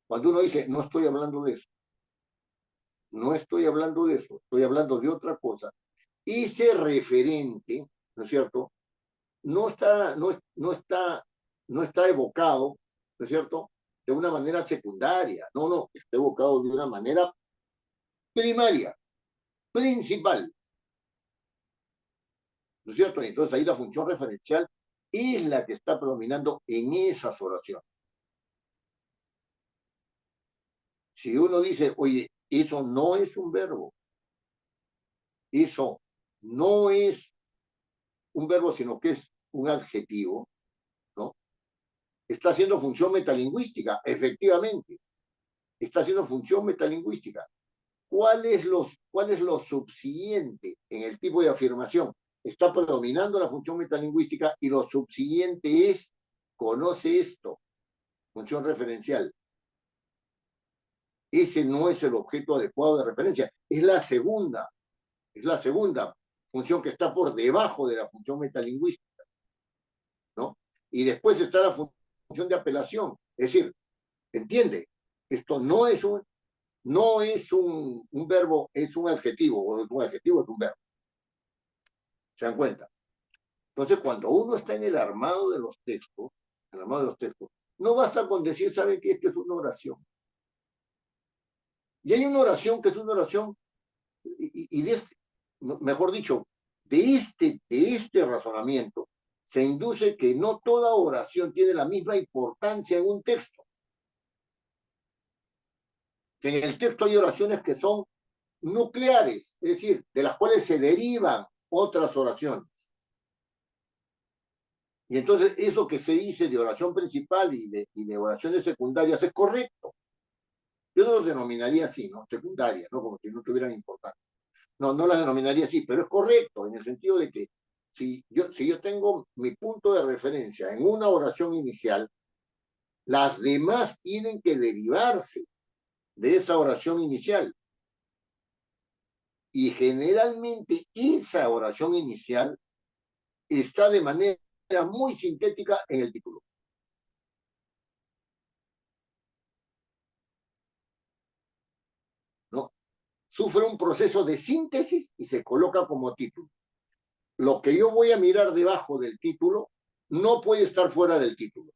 Cuando uno dice, no estoy hablando de eso, no estoy hablando de eso, estoy hablando de otra cosa, ese referente, ¿no es cierto?, no está evocado, ¿no es cierto?, de una manera secundaria, no, está evocado de una manera primaria, principal, ¿no es cierto? Y entonces ahí la función referencial es la que está predominando en esas oraciones. Si uno dice, oye, eso no es un verbo, eso no es un verbo, sino que es un adjetivo, ¿no? Está haciendo función metalingüística, efectivamente, está haciendo función metalingüística. ¿Cuál es lo subsiguiente en el tipo de afirmación? Está predominando la función metalingüística y lo subsiguiente es, conoce esto, función referencial. Ese no es el objeto adecuado de referencia, es la segunda función que está por debajo de la función metalingüística, ¿no? Y después está la función de apelación, es decir, entiende, esto no es un verbo, es un adjetivo, o un adjetivo es un verbo. ¿Se dan cuenta? Entonces, cuando uno está en el armado de los textos, no basta con decir, ¿saben qué? Esta es una oración. Y hay una oración que es una oración, mejor dicho, de este razonamiento, se induce que no toda oración tiene la misma importancia en un texto. Que en el texto hay oraciones que son nucleares, es decir, de las cuales se derivan otras oraciones. Y entonces eso que se dice de oración principal y de oraciones secundarias es correcto. Yo no los denominaría así, ¿no? Secundarias, ¿no? Como si no tuvieran importancia. No las denominaría así, pero es correcto en el sentido de que si yo tengo mi punto de referencia en una oración inicial, las demás tienen que derivarse de esa oración inicial. Y generalmente esa oración inicial está de manera muy sintética en el título. ¿No? Sufre un proceso de síntesis y se coloca como título. Lo que yo voy a mirar debajo del título no puede estar fuera del título.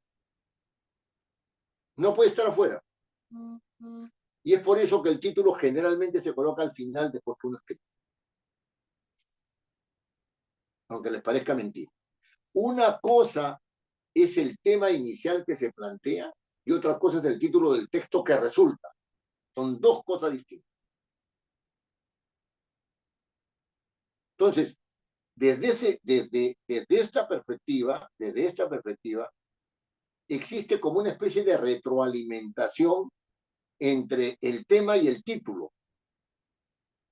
No puede estar afuera. Y es por eso que el título generalmente se coloca al final después que uno escribe. aunque les parezca mentira. Una cosa es el tema inicial que se plantea y otra cosa es el título del texto que resulta. Son dos cosas distintas. Entonces, desde esta perspectiva, existe como una especie de retroalimentación entre el tema y el título.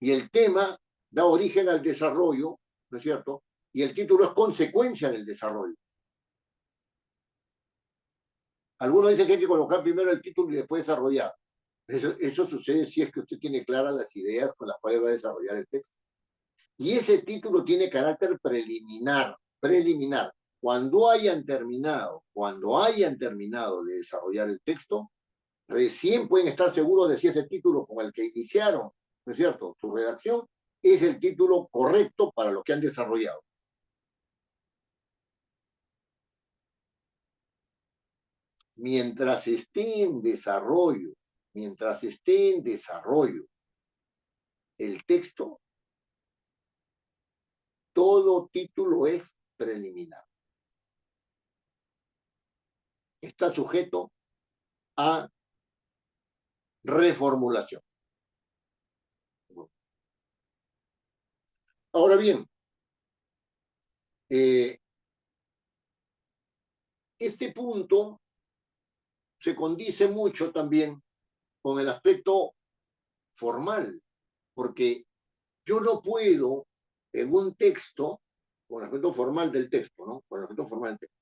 Y el tema da origen al desarrollo, ¿no es cierto? Y el título es consecuencia del desarrollo. Algunos dicen que hay que colocar primero el título y después desarrollar. Eso sucede si es que usted tiene claras las ideas con las cuales va a desarrollar el texto. Y ese título tiene carácter preliminar, preliminar. Cuando hayan terminado de desarrollar el texto, recién pueden estar seguros de si ese título con el que iniciaron, ¿no es cierto?, su redacción, es el título correcto para lo que han desarrollado. Mientras esté en desarrollo, el texto, todo título es preliminar. Está sujeto a reformulación. Ahora bien, este punto se condice mucho también con el aspecto formal, porque yo no puedo en un texto, con el aspecto formal del texto, ¿no? Con el aspecto formal del texto.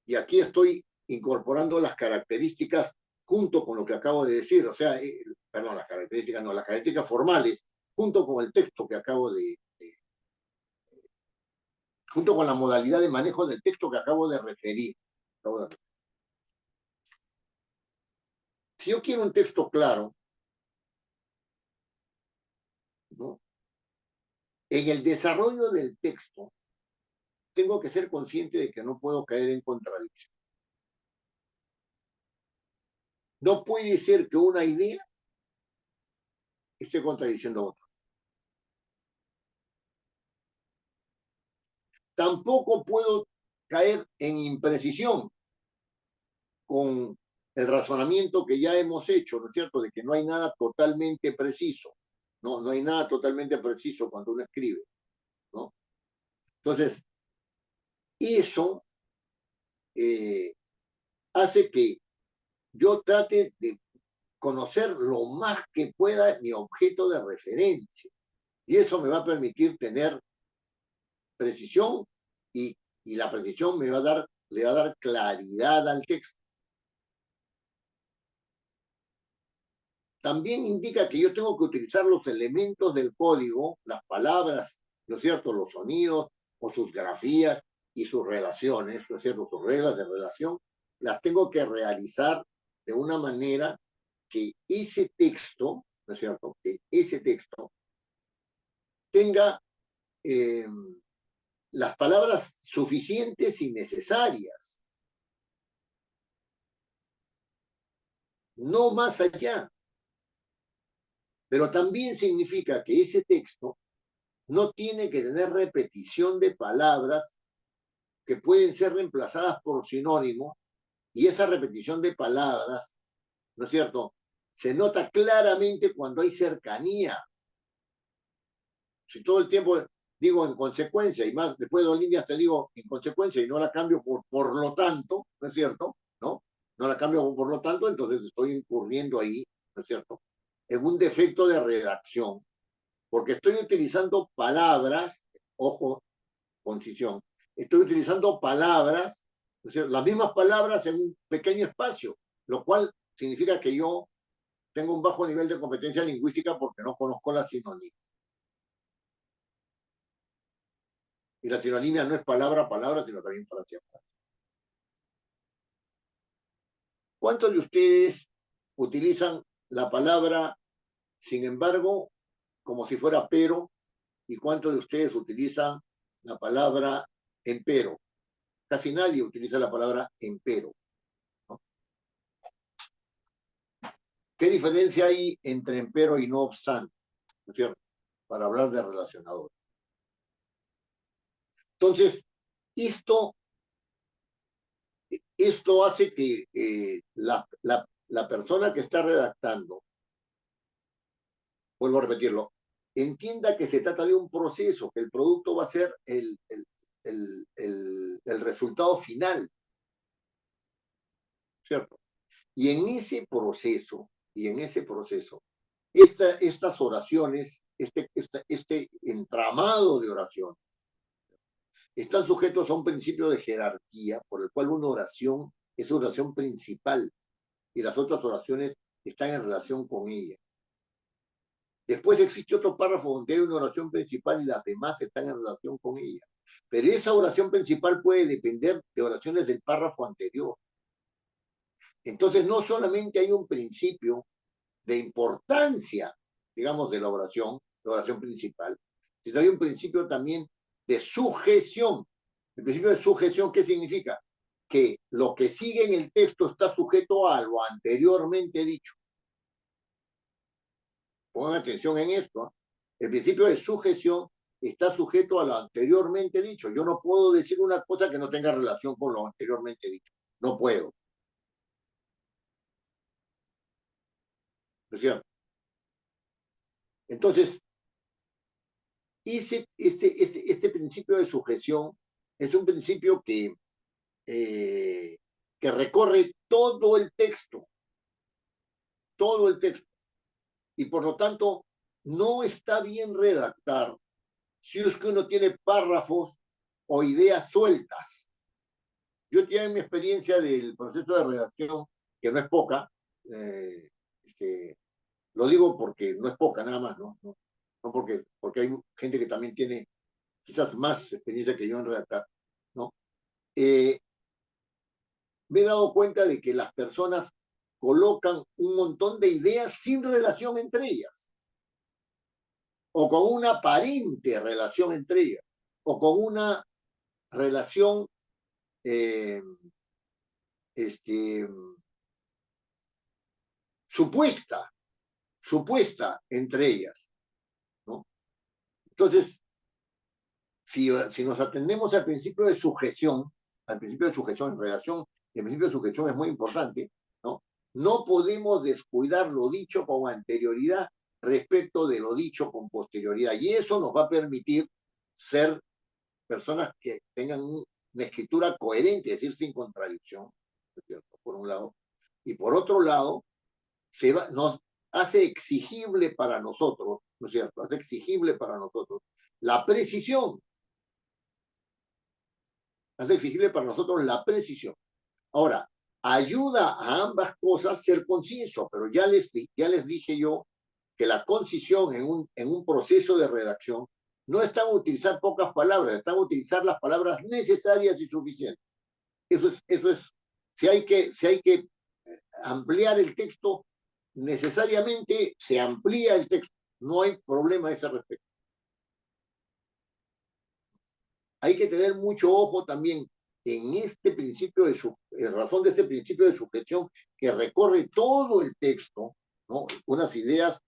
Y aquí estoy incorporando las características junto con lo que acabo de decir, o sea, perdón, las características formales, junto con el texto que junto con la modalidad de manejo del texto que acabo de referir. Si yo quiero un texto claro, ¿no?, en el desarrollo del texto, tengo que ser consciente de que no puedo caer en contradicción. No puede ser que una idea esté contradiciendo a otra. Tampoco puedo caer en imprecisión con el razonamiento que ya hemos hecho, ¿no es cierto?, de que no hay nada totalmente preciso, ¿no? No hay nada totalmente preciso cuando uno escribe, ¿no? Entonces, eso hace que yo trate de conocer lo más que pueda mi objeto de referencia. Y eso me va a permitir tener precisión y, y la precisión le va a dar claridad al texto. También indica que yo tengo que utilizar los elementos del código, las palabras, ¿no es cierto?, los sonidos o sus grafías y sus relaciones, ¿no es cierto?, sus reglas de relación, las tengo que realizar de una manera que ese texto, ¿no es cierto?, que ese texto tenga las palabras suficientes y necesarias, no más allá. Pero también significa que ese texto no tiene que tener repetición de palabras que pueden ser reemplazadas por sinónimos, y esa repetición de palabras, ¿no es cierto?, se nota claramente cuando hay cercanía. Si todo el tiempo digo en consecuencia, y más después de 2 líneas te digo en consecuencia y no la cambio por lo tanto, ¿no es cierto?, ¿no? No la cambio por lo tanto, entonces estoy incurriendo ahí, ¿no es cierto?, en un defecto de redacción, porque estoy utilizando palabras, ojo, concisión, estoy utilizando palabras, o sea, las mismas palabras en un pequeño espacio, lo cual significa que yo tengo un bajo nivel de competencia lingüística porque no conozco la sinonimia. Y la sinonimia no es palabra a palabra, sino también frase a frase. ¿Cuántos de ustedes utilizan la palabra sin embargo como si fuera pero? ¿Y cuántos de ustedes utilizan la palabra empero? Casi nadie utiliza la palabra empero, ¿no? ¿Qué diferencia hay entre empero y no obstante? ¿No es cierto?, para hablar de relacionador. Entonces, esto, esto hace que la persona que está redactando, vuelvo a repetirlo, entienda que se trata de un proceso, que el producto va a ser el resultado final, ¿cierto? Y en ese proceso, estas oraciones, este entramado de oraciones, están sujetos a un principio de jerarquía por el cual una oración es oración principal y las otras oraciones están en relación con ella. Después existe otro párrafo donde hay una oración principal y las demás están en relación con ella. Pero esa oración principal puede depender de oraciones del párrafo anterior. Entonces, no solamente hay un principio de importancia, digamos, de la oración principal, sino hay un principio también de sujeción. El principio de sujeción, ¿qué significa? Que lo que sigue en el texto está sujeto a lo anteriormente dicho. Pongan atención en esto. El principio de sujeción está sujeto a lo anteriormente dicho. Yo no puedo decir una cosa que no tenga relación con lo anteriormente dicho. No puedo. ¿No es cierto? Entonces, este principio de sujeción es un principio que recorre todo el texto, y por lo tanto no está bien redactar si es que uno tiene párrafos o ideas sueltas. Yo ya en mi experiencia del proceso de redacción, que no es poca, eh, lo digo porque no es poca nada más, no porque hay gente que también tiene quizás más experiencia que yo en redactar, ¿no? Me he dado cuenta de que las personas colocan un montón de ideas sin relación entre ellas, o con una aparente relación entre ellas, o con una relación eh, este, supuesta, entre ellas, ¿no? Entonces, si nos atendemos al principio de sujeción, en relación, el principio de sujeción es muy importante, ¿no? No podemos descuidar lo dicho con anterioridad respecto de lo dicho con posterioridad. Y eso nos va a permitir ser personas que tengan una escritura coherente, es decir, sin contradicción, ¿no es cierto? Por un lado. Y por otro lado, nos hace exigible para nosotros, ¿no es cierto? Hace exigible para nosotros la precisión. Hace exigible para nosotros la precisión. Ahora, ayuda a ambas cosas ser conciso, pero ya les dije yo que la concisión en un proceso de redacción no está en utilizar pocas palabras, está en utilizar las palabras necesarias y suficientes. Eso es, si hay que ampliar el texto, necesariamente se amplía el texto, no hay problema a ese respecto. Hay que tener mucho ojo también en este principio en razón de este principio de sujeción que recorre todo el texto, ¿no? Unas ideas,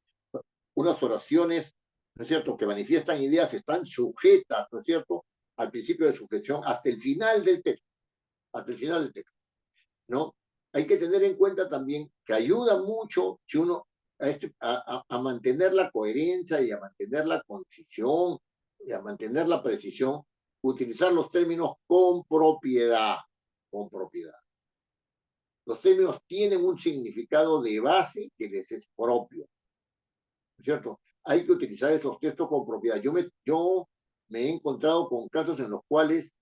unas oraciones, ¿no es cierto?, que manifiestan ideas están sujetas, ¿no es cierto?, al principio de sujeción hasta el final del texto, ¿no? Hay que tener en cuenta también que ayuda mucho si uno a mantener la coherencia y a mantener la concisión y a mantener la precisión, utilizar los términos con propiedad, con propiedad. Los términos tienen un significado de base que les es propio, ¿no es cierto? Hay que utilizar esos textos con propiedad. Yo me he encontrado con casos en los cuales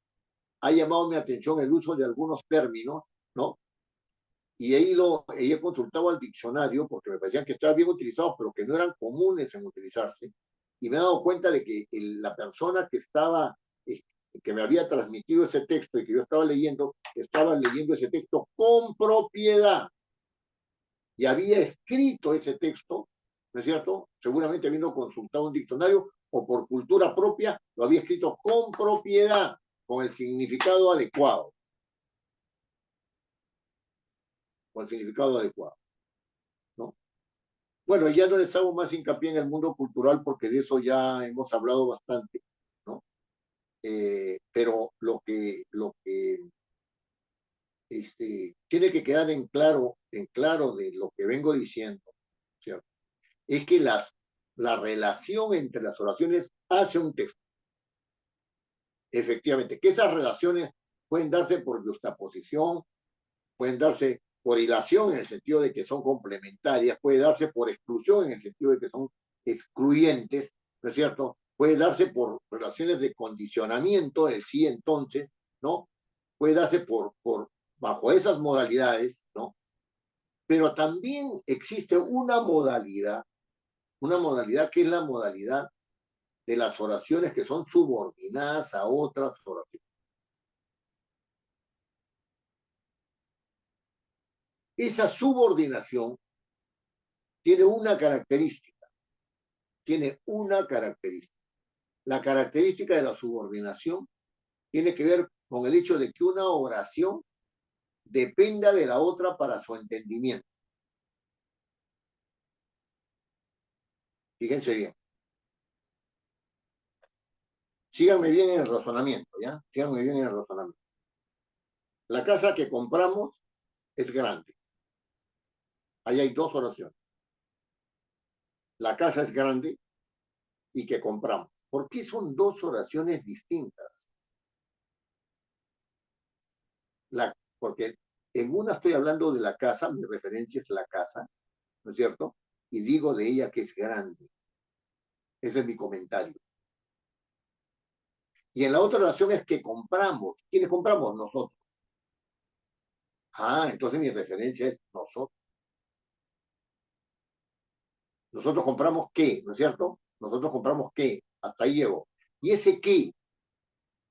ha llamado mi atención el uso de algunos términos, ¿no? Y he consultado al diccionario porque me parecían que estaban bien utilizados, pero que no eran comunes en utilizarse. Y me he dado cuenta de que la persona que me había transmitido ese texto y que yo estaba leyendo ese texto con propiedad. Y había escrito ese texto, ¿no es cierto? Seguramente habiendo consultado un diccionario o por cultura propia, lo había escrito con propiedad, con el significado adecuado. ¿No? Bueno, ya no les hago más hincapié en el mundo cultural porque de eso ya hemos hablado bastante, ¿no? Pero lo que tiene que quedar en claro de lo que vengo diciendo, ¿cierto? Es que la relación entre las oraciones hace un texto. Efectivamente, que esas relaciones pueden darse por justaposición, pueden darse por hilación en el sentido de que son complementarias, puede darse por exclusión en el sentido de que son excluyentes, ¿no es cierto? Puede darse por relaciones de condicionamiento, el sí entonces, ¿no? Puede darse bajo esas modalidades, ¿no? Pero también existe una modalidad que es la modalidad de las oraciones que son subordinadas a otras oraciones. Esa subordinación tiene una característica, La característica de la subordinación tiene que ver con el hecho de que una oración dependa de la otra para su entendimiento. Fíjense bien. Síganme bien en el razonamiento, ¿ya? Síganme bien en el razonamiento. La casa que compramos es grande. Ahí hay dos oraciones. La casa es grande y que compramos. ¿Por qué son dos oraciones distintas? Porque en una estoy hablando de la casa, mi referencia es la casa, ¿no es cierto? Y digo de ella que es grande. Ese es mi comentario. Y en la otra oración es que compramos. ¿Quiénes compramos? Nosotros. Ah, entonces mi referencia es nosotros. Nosotros compramos qué, ¿no es cierto? Nosotros compramos qué. Hasta ahí llego. ¿Y ese qué?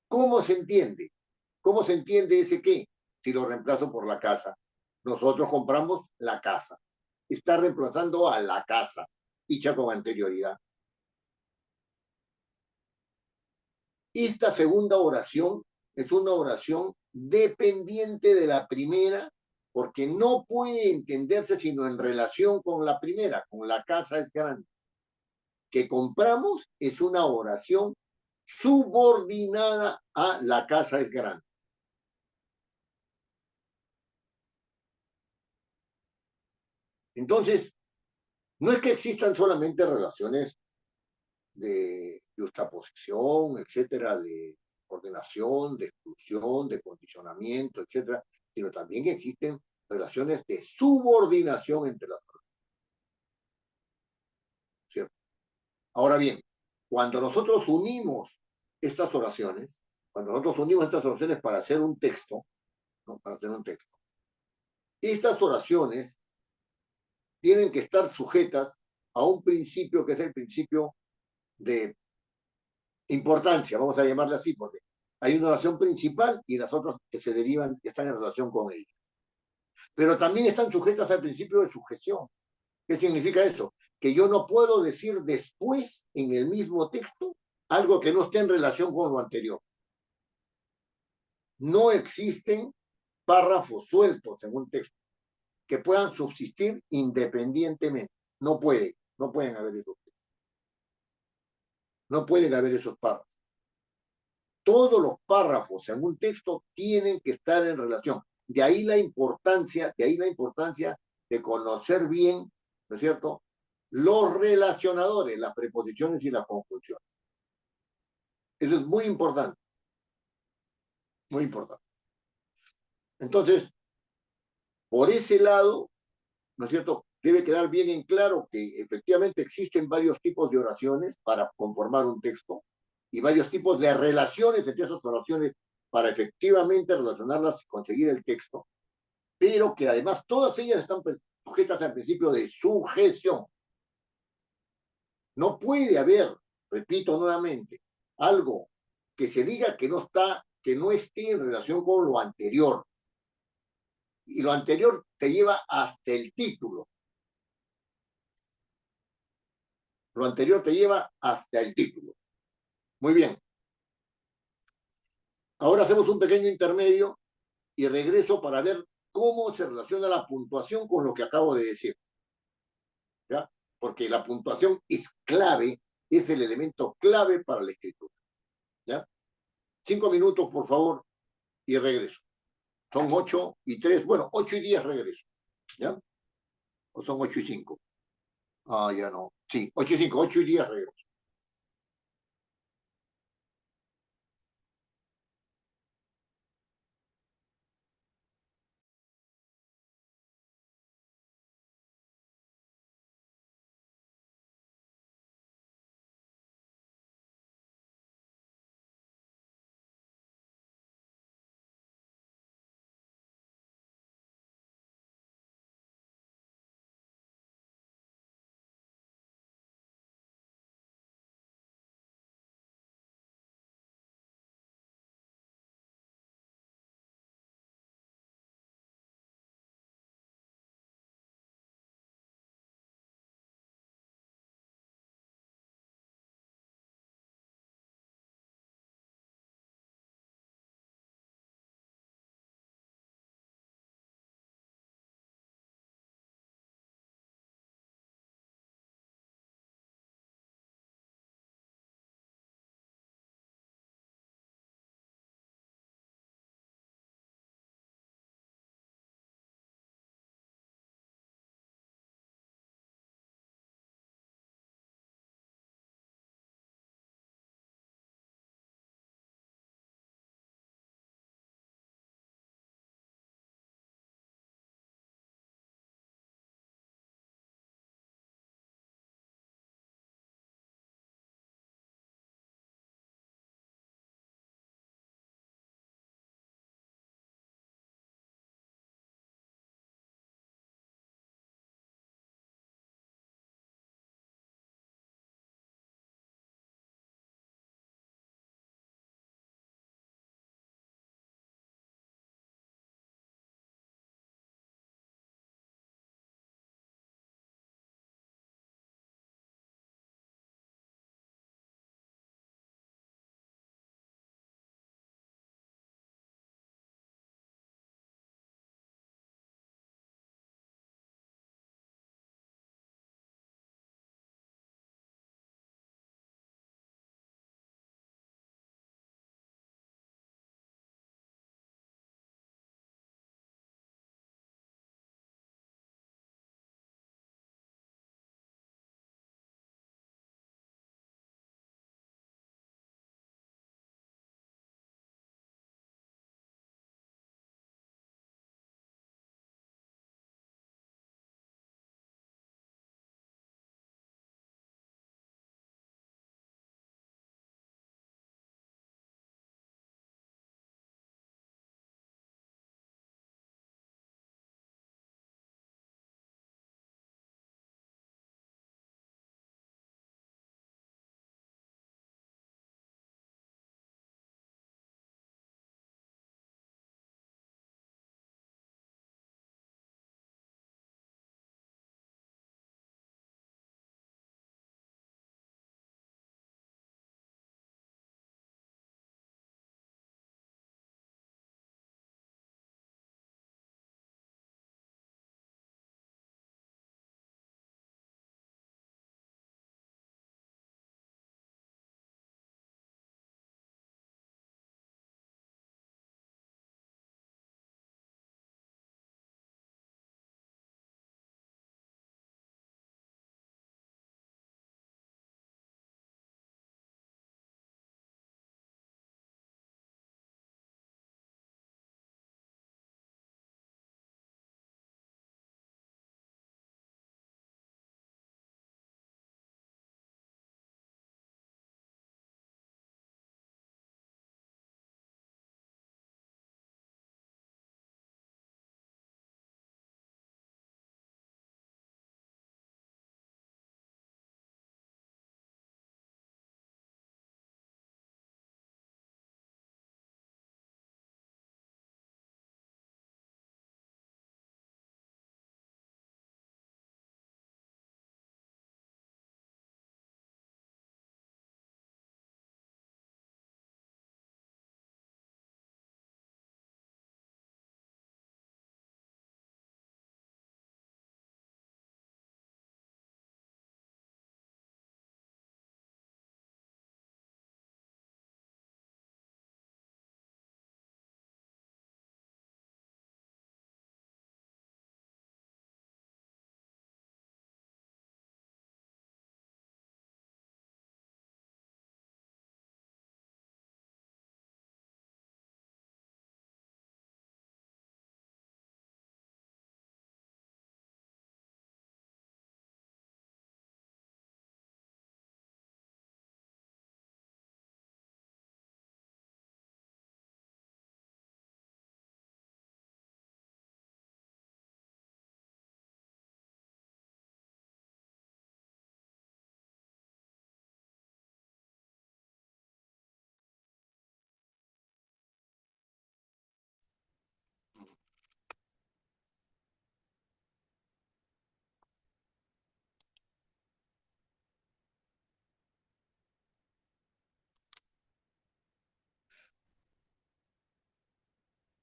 ¿Cómo se entiende? ¿Cómo se entiende ese qué? Si lo reemplazo por la casa. Nosotros compramos la casa. Está reemplazando a la casa, dicha con anterioridad. Esta segunda oración es una oración dependiente de la primera, porque no puede entenderse sino en relación con la primera, con la casa es grande. Que compramos es una oración subordinada a la casa es grande. Entonces, no es que existan solamente relaciones de justaposición, etcétera, de ordenación, de exclusión, de condicionamiento, etcétera, sino también existen relaciones de subordinación entre las personas, ¿cierto? Ahora bien, cuando nosotros unimos estas oraciones, para hacer un texto, ¿no? Para hacer un texto, estas oraciones tienen que estar sujetas a un principio que es el principio de importancia, vamos a llamarle así, porque hay una oración principal y las otras que se derivan, que están en relación con ella. Pero también están sujetas al principio de sujeción. ¿Qué significa eso? Que yo no puedo decir después en el mismo texto algo que no esté en relación con lo anterior. No existen párrafos sueltos en un texto que puedan subsistir independientemente. No pueden haber esos. No pueden haber esos párrafos. Todos los párrafos en un texto tienen que estar en relación. De ahí la importancia de conocer bien, ¿no es cierto?, los relacionadores, las preposiciones y las conjunciones. Eso es muy importante, muy importante. Entonces, por ese lado, ¿no es cierto?, debe quedar bien en claro que efectivamente existen varios tipos de oraciones para conformar un texto y varios tipos de relaciones entre esas oraciones para efectivamente relacionarlas y conseguir el texto, pero que además todas ellas están sujetas al principio de sujeción. No puede haber, repito nuevamente, algo que se diga que no esté en relación con lo anterior. Y lo anterior te lleva hasta el título. Lo anterior te lleva hasta el título. Muy bien. Ahora hacemos un pequeño intermedio y regreso para ver cómo se relaciona la puntuación con lo que acabo de decir. ¿Ya? Porque la puntuación es clave, es el elemento clave para la escritura. ¿Ya? 5 minutos, por favor, y regreso. Son 8:03, bueno, 8:10 regreso, ¿ya? ¿O son 8:05? Ah, ya no. Sí, 8:05, 8:10 regreso.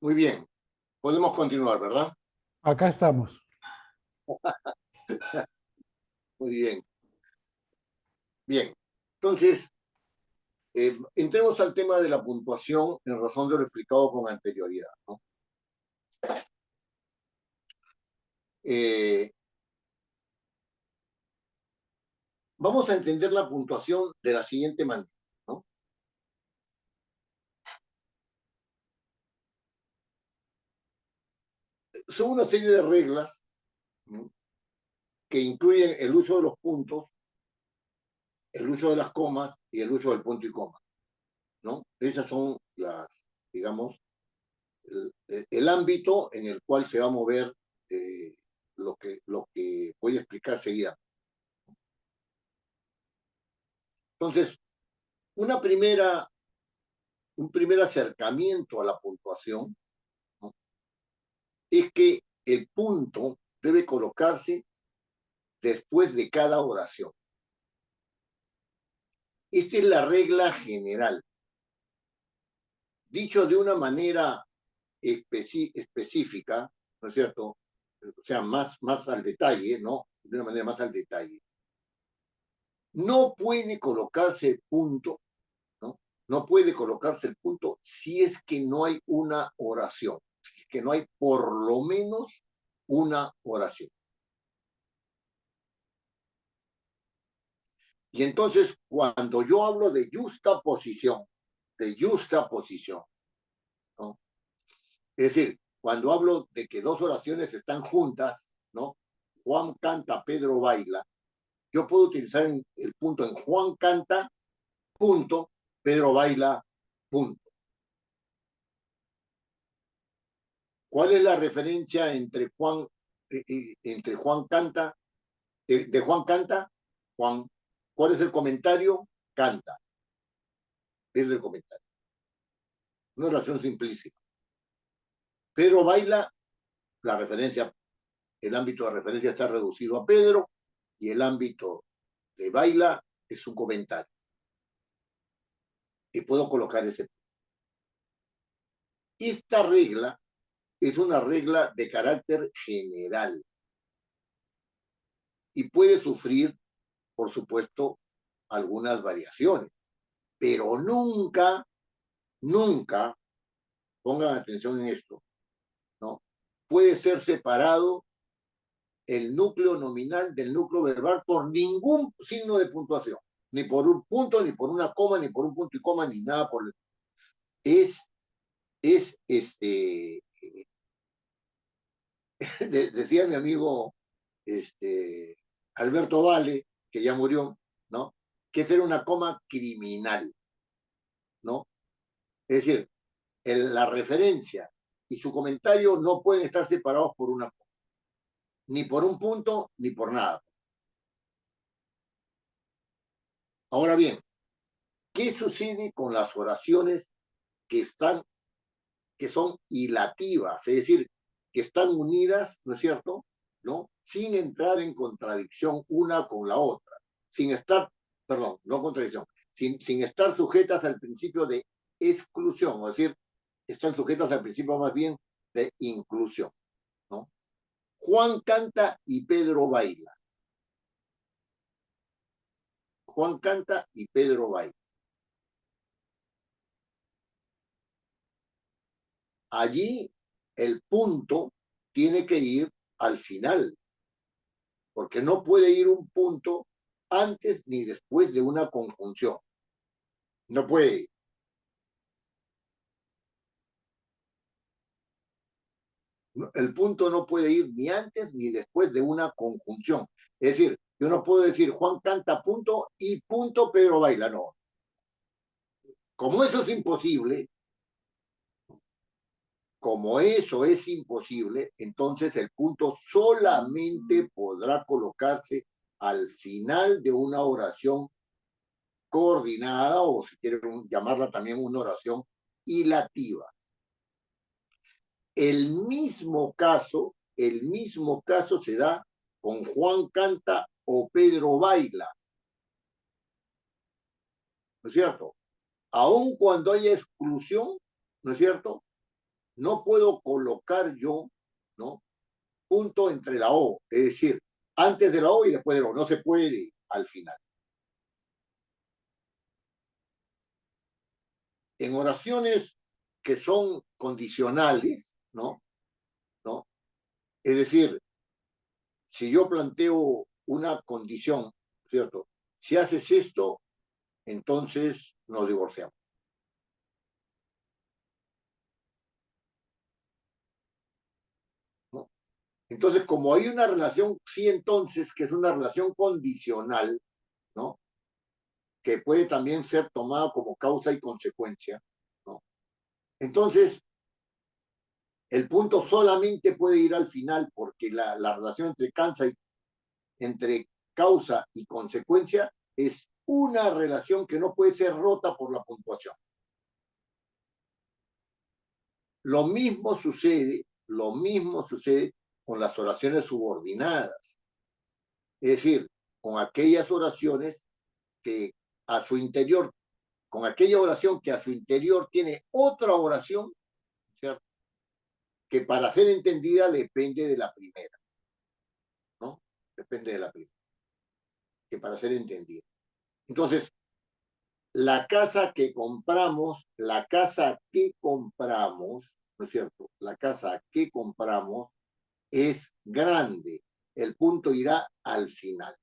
Muy bien, podemos continuar, ¿verdad? Acá estamos. Muy bien. Bien, entonces, entremos al tema de la puntuación en razón de lo explicado con anterioridad, ¿no? Eh, Vamos a entender la puntuación de la siguiente manera, ¿no? Son una serie de reglas, ¿no?, que incluyen el uso de los puntos, el uso de las comas y el uso del punto y coma, ¿no? Esas son las, digamos, el ámbito en el cual se va a mover eh, lo que voy a explicar seguida. Entonces, una primera, un primer acercamiento a la puntuación, ¿no?, es que el punto debe colocarse después de cada oración. Esta es la regla general. Dicho de una manera específica, ¿no es cierto? O sea, más al detalle, ¿no? De una manera más al detalle. No puede colocarse el punto, ¿no? No puede colocarse el punto si es que no hay una oración, si es que no hay por lo menos una oración. Y entonces, cuando yo hablo de justa posición, ¿no? Es decir, cuando hablo de que dos oraciones están juntas, ¿no? Juan canta, Pedro baila, yo puedo utilizar el punto en Juan canta, punto, Pedro baila, punto. ¿Cuál es la referencia entre Juan canta, de Juan canta, Juan? ¿Cuál es el comentario? Canta. Es el comentario. Una oración simplísima. Pedro baila, la referencia, el ámbito de referencia está reducido a Pedro y el ámbito de baila es un comentario. Y puedo colocar ese. Esta regla es una regla de carácter general y puede sufrir, por supuesto, algunas variaciones, pero nunca, nunca, pongan atención en esto, ¿no?, puede ser separado el núcleo nominal del núcleo verbal por ningún signo de puntuación, ni por un punto, ni por una coma, ni por un punto y coma, ni nada por el... Es, es decía mi amigo Alberto Vale, que ya murió, ¿no?, que esa era una coma criminal, ¿no? Es decir, la referencia y su comentario no pueden estar separados por una coma, ni por un punto, ni por nada. Ahora bien, ¿qué sucede con las oraciones que están, que son hilativas? Es decir, que están unidas, ¿no es cierto?, ¿no?, sin entrar en contradicción una con la otra, sin estar, perdón, no contradicción, sin estar sujetas al principio de exclusión, es decir, están sujetas al principio más bien de inclusión, ¿no? Juan canta y Pedro baila. Juan canta y Pedro baila. Allí el punto tiene que ir al final, porque no puede ir un punto antes ni después de una conjunción. No puede. El punto no puede ir ni antes ni después de una conjunción. Es decir, yo no puedo decir Juan canta punto y punto Pedro baila, no. Como eso es imposible, entonces el punto solamente podrá colocarse al final de una oración coordinada, o si quieren llamarla también una oración hilativa. El mismo caso se da con Juan canta o Pedro baila, ¿no es cierto? Aun cuando haya exclusión, ¿no es cierto?, no puedo colocar yo, ¿no? Punto entre la O, es decir, antes de la O y después de la O, no se puede al final. En oraciones que son condicionales, ¿no? ¿No? Es decir, si yo planteo una condición, ¿cierto? Si haces esto, entonces nos divorciamos. ¿No? Entonces, como hay una relación, sí, entonces, que es una relación condicional, ¿no? Que puede también ser tomada como causa y consecuencia, ¿no? Entonces, el punto solamente puede ir al final porque la relación entre causa y consecuencia es una relación que no puede ser rota por la puntuación. Lo mismo sucede con las oraciones subordinadas. Es decir, con aquellas oraciones que a su interior, con aquella oración que a su interior tiene otra oración, ¿cierto? Que para ser entendida depende de la primera, ¿no? Depende de la primera, que para ser entendida. Entonces, la casa que compramos, ¿no es cierto? La casa que compramos es grande. El punto irá al final.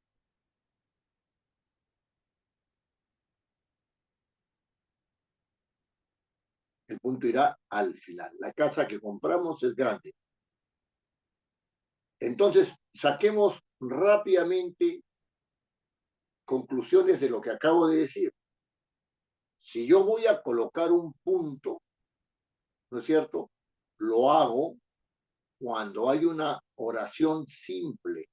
El punto irá al final. La casa que compramos es grande. Entonces, saquemos rápidamente conclusiones de lo que acabo de decir. Si yo voy a colocar un punto, ¿no es cierto? Lo hago cuando hay una oración simple,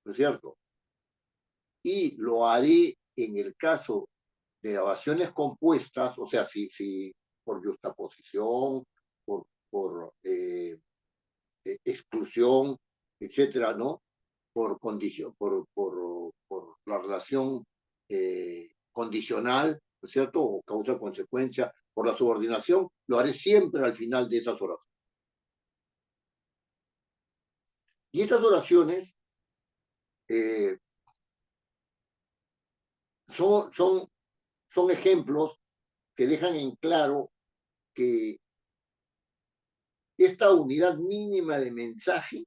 ¿no es cierto? Y lo haré en el caso de oraciones compuestas, o sea, si por justaposición, por exclusión, etcétera, ¿no? Por condición, por la relación condicional, ¿no es cierto? O causa-consecuencia, por la subordinación, lo haré siempre al final de esas oraciones. Y estas oraciones eh, son, son, son ejemplos que dejan en claro que esta unidad mínima de mensaje,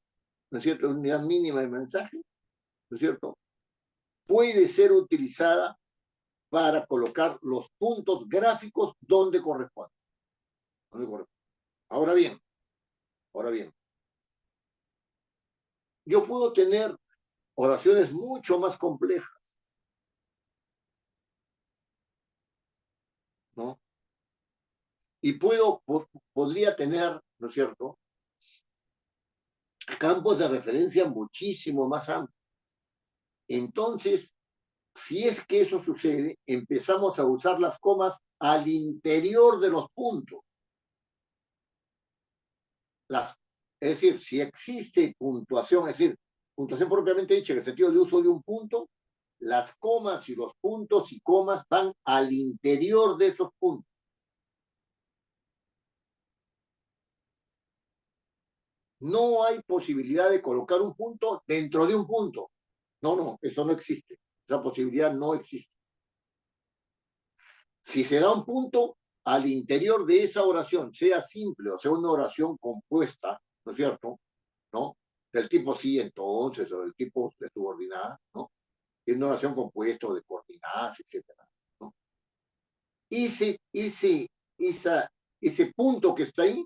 ¿no es cierto? Unidad mínima de mensaje, ¿no es cierto? Puede ser utilizada para colocar los puntos gráficos donde corresponde. Donde corresponde. Ahora bien, ahora bien, yo puedo tener oraciones mucho más complejas, ¿no? Y podría tener, ¿no es cierto?, campos de referencia muchísimo más amplios. Entonces, si es que eso sucede, empezamos a usar las comas al interior de los puntos. Las, es decir, si existe puntuación, es decir, puntuación propiamente dicha, en el sentido de uso de un punto, las comas y los puntos y comas van al interior de esos puntos. No hay posibilidad de colocar un punto dentro de un punto. No, no, eso no existe. Esa posibilidad no existe. Si se da un punto al interior de esa oración, sea simple o sea una oración compuesta, ¿no es cierto? ¿No? Del tipo sí, entonces, o del tipo de subordinada, ¿no? Es una oración compuesta o de coordinadas, etcétera, ¿no? Ese, esa, ese punto que está ahí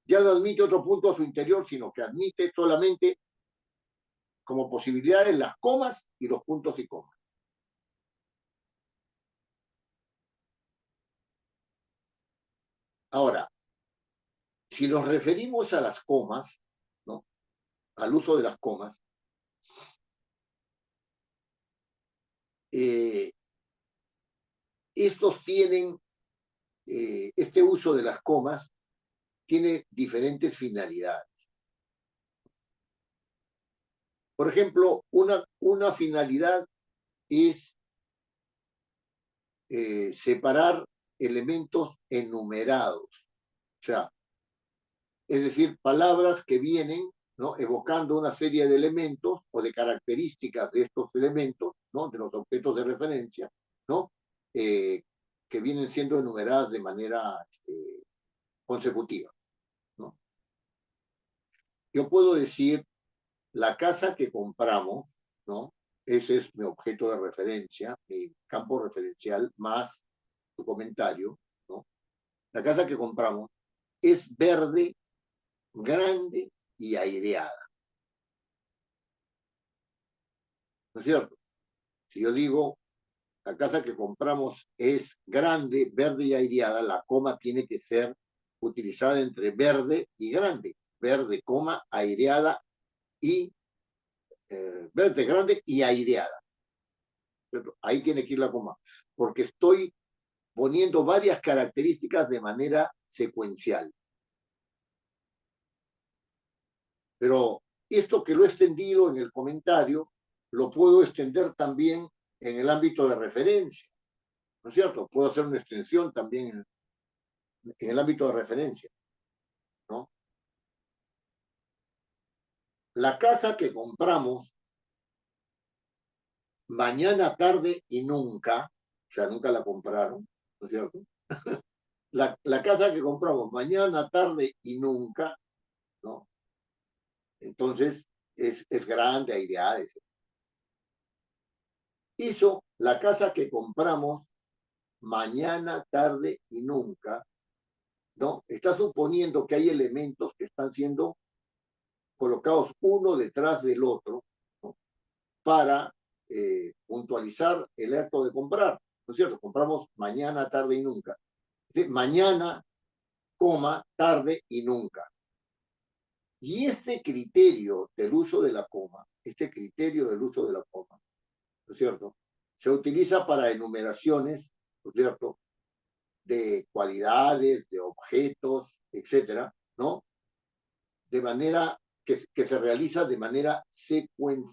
ya no admite otro punto a su interior, sino que admite solamente como posibilidades las comas y los puntos y comas. Ahora, si nos referimos a las comas, ¿no? Al uso de las comas, eh, estos tienen, este uso de las comas tiene diferentes finalidades. Por ejemplo, una finalidad es separar elementos enumerados, sea, es decir, palabras que vienen, ¿no?, evocando una serie de elementos o de características de estos elementos, ¿no?, de los objetos de referencia, ¿no?, que vienen siendo enumeradas de manera consecutiva, ¿no? Yo puedo decir, la casa que compramos, ¿no? Ese es mi objeto de referencia, mi campo referencial más tu comentario, ¿no? La casa que compramos es verde, grande y aireada, ¿no es cierto? Si yo digo, la casa que compramos es grande, verde y aireada, la coma tiene que ser utilizada entre verde y grande. Verde, coma, aireada y verde, grande y aireada. ¿Cierto? Ahí tiene que ir la coma, porque estoy poniendo varias características de manera secuencial. Pero esto que lo he extendido en el comentario, lo puedo extender también en el ámbito de referencia, ¿no es cierto? Puedo hacer una extensión también en el ámbito de referencia, ¿no? La casa que compramos mañana, tarde y nunca, o sea, nunca la compraron, ¿no es cierto? La casa que compramos mañana, tarde y nunca, ¿no? Entonces, es grande, aireada. Hizo la casa que compramos mañana, tarde y nunca, ¿no? Está suponiendo que hay elementos que están siendo colocados uno detrás del otro, ¿no?, para puntualizar el acto de comprar, ¿no es cierto? Compramos mañana, tarde y nunca. ¿Sí? Mañana, coma, tarde y nunca. Y este criterio del uso de la coma, ¿no es cierto?, se utiliza para enumeraciones, ¿no es cierto?, de cualidades, de objetos, etcétera, ¿no? De manera que se realiza de manera secuencial.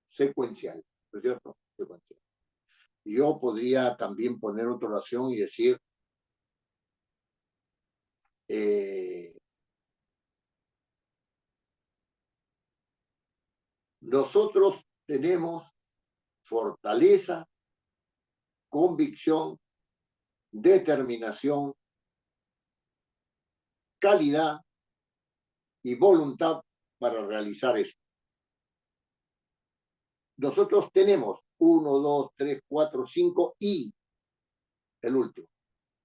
Secuencial, ¿no es cierto? Secuencial. Yo podría también poner otra oración y decir, nosotros tenemos fortaleza, convicción, determinación, calidad y voluntad para realizar eso. Nosotros tenemos 1, 2, 3, 4, 5 y el último.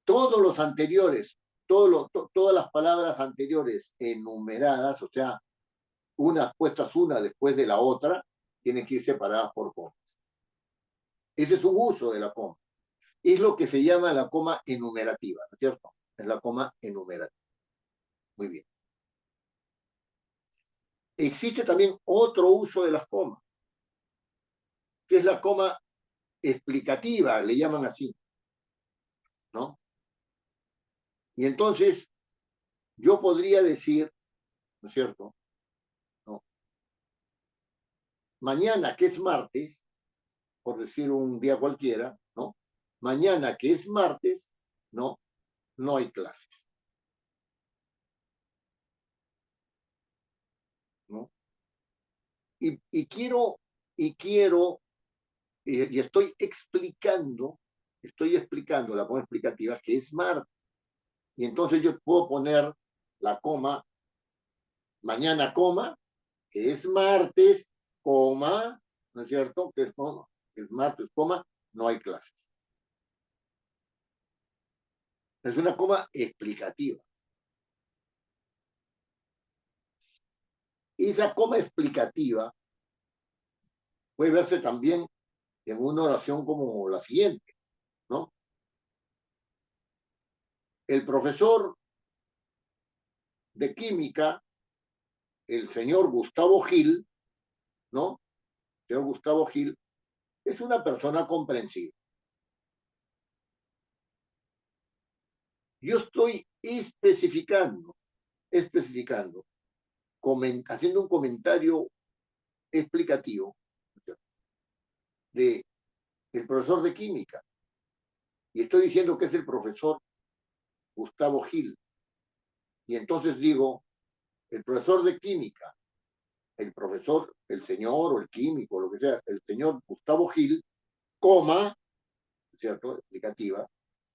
Todos los anteriores, todas las palabras anteriores enumeradas, o sea, unas puestas una después de la otra, tienen que ir separadas por comas. Ese es un uso de la coma. Es lo que se llama la coma enumerativa, ¿no es cierto? Es la coma enumerativa. Muy bien. Existe también otro uso de las comas, que es la coma explicativa, le llaman así, ¿no? Y entonces, yo podría decir, ¿no es cierto?, ¿no?, mañana, que es martes, por decir un día cualquiera, ¿no? Mañana, que es martes, ¿no? No hay clases, ¿no? Y quiero, y estoy explicando la coma explicativa que es martes. Y entonces yo puedo poner la coma, mañana, coma, que es martes, coma, ¿no es cierto? Que es martes, coma, no hay clases. Es una coma explicativa. Y esa coma explicativa puede verse también en una oración como la siguiente, ¿no? El profesor de química, el señor Gustavo Gil, ¿no? El señor Gustavo Gil es una persona comprensiva. Yo estoy especificando, haciendo un comentario explicativo de el profesor de química. y estoy diciendo que es el profesor Gustavo Gil, y entonces digo, el profesor de química, el profesor, el señor o el químico, lo que sea, el señor Gustavo Gil, coma, ¿cierto? Explicativa,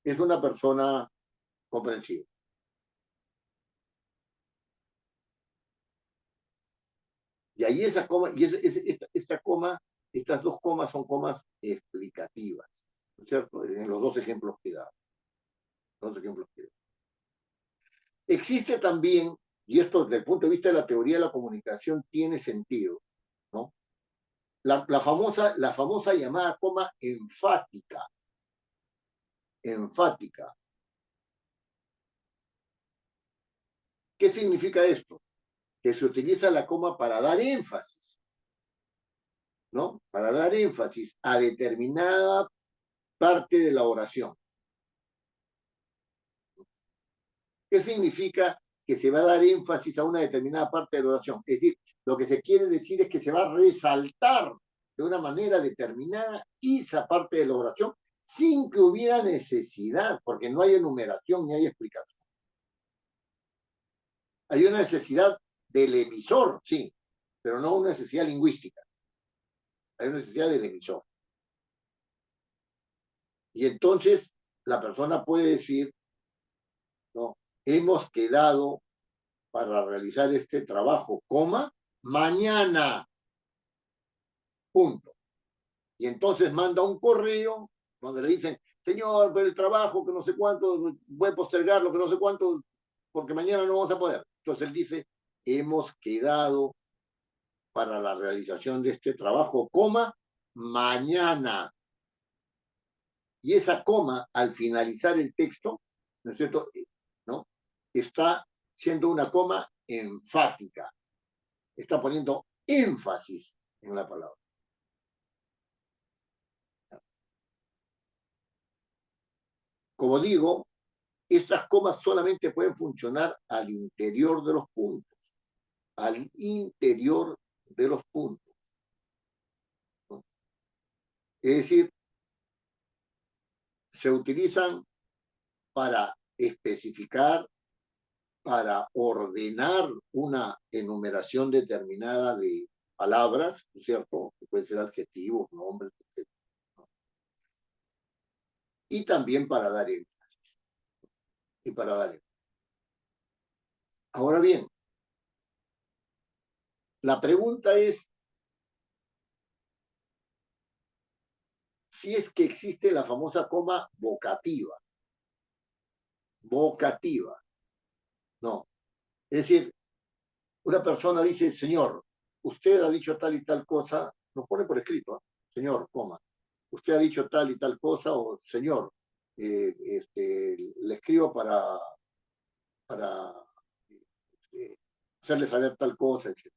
es una persona comprensiva. Y ahí esa coma, y esta coma, estas dos comas son comas explicativas, ¿no es cierto? En los dos ejemplos que da. Dos ejemplos que da. Existe también, y esto desde el punto de vista de la teoría de la comunicación tiene sentido, ¿no? La famosa llamada coma enfática. Enfática. ¿Qué significa esto? Que se utiliza la coma para dar énfasis, ¿no? Para dar énfasis a determinada parte de la oración. ¿Qué significa que se va a dar énfasis a una determinada parte de la oración? Es decir, lo que se quiere decir es que se va a resaltar de una manera determinada esa parte de la oración sin que hubiera necesidad, porque no hay enumeración ni hay explicación. Hay una necesidad del emisor, sí, pero no una necesidad lingüística. Hay una necesidad del emisor. Y entonces la persona puede decir, no, hemos quedado para realizar este trabajo, coma, mañana, punto. Y entonces manda un correo donde le dicen, señor, por el trabajo, que no sé cuánto, voy a postergarlo, que no sé cuánto, porque mañana no vamos a poder. Entonces él dice, hemos quedado para la realización de este trabajo, coma, mañana. Y esa coma, al finalizar el texto, ¿no es cierto? ¿No? Está siendo una coma enfática. Está poniendo énfasis en la palabra. Como digo, estas comas solamente pueden funcionar al interior de los puntos, al interior de los puntos, ¿no? Es decir, se utilizan para especificar, para ordenar una enumeración determinada de palabras, ¿no es cierto? Que pueden ser adjetivos, nombres, etc. Y también para dar énfasis. Y para dar énfasis. Ahora bien, la pregunta es si es que existe la famosa coma vocativa. Vocativa. No. Es decir, una persona dice, señor, usted ha dicho tal y tal cosa, nos pone por escrito, ¿eh? Señor, coma, usted ha dicho tal y tal cosa, o señor, le escribo para hacerle saber tal cosa, etc.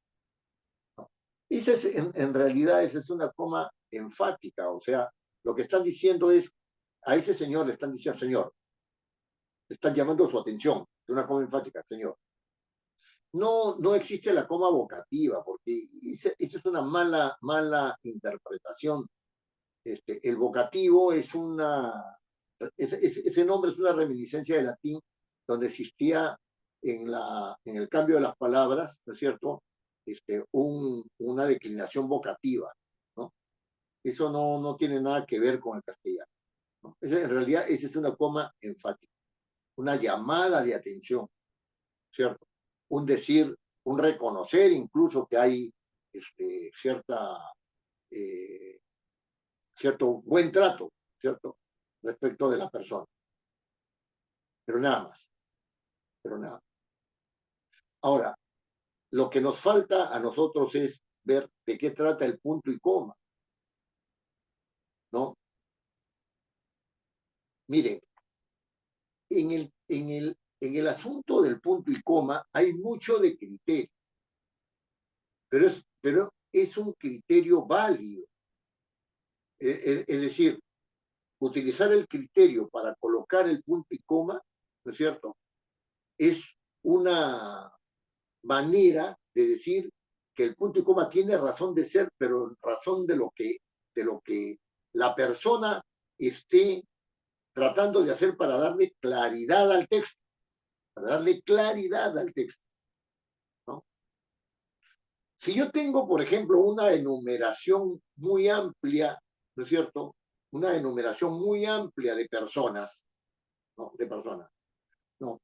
¿No? En realidad esa es una coma enfática, o sea, lo que están diciendo es, a ese señor le están diciendo, señor, le están llamando su atención, es una coma enfática, señor. No, no existe la coma vocativa, porque esto es una mala interpretación. El vocativo es ese nombre es una reminiscencia del latín, donde existía en el cambio de las palabras, ¿no es cierto? Una declinación vocativa, ¿no? Eso no tiene nada que ver con el castellano, ¿no? En realidad, esa es una coma enfática, una llamada de atención, ¿cierto? Un decir, un reconocer incluso que hay eh, cierto buen trato, ¿cierto? Respecto de la persona. Pero nada más, pero nada. Ahora, lo que nos falta a nosotros es ver de qué trata el punto y coma, ¿no? Miren, en el asunto del punto y coma hay mucho de criterio, pero es un criterio válido. Es decir, utilizar el criterio para colocar el punto y coma, ¿no es cierto? Es una manera de decir que el punto y coma tiene razón de ser, pero razón de lo que la persona esté tratando de hacer para darle claridad al texto, para darle claridad al texto, ¿no? Si yo tengo, por ejemplo, una enumeración muy amplia, ¿no es cierto? Una enumeración muy amplia de personas, ¿no? De personas, ¿no?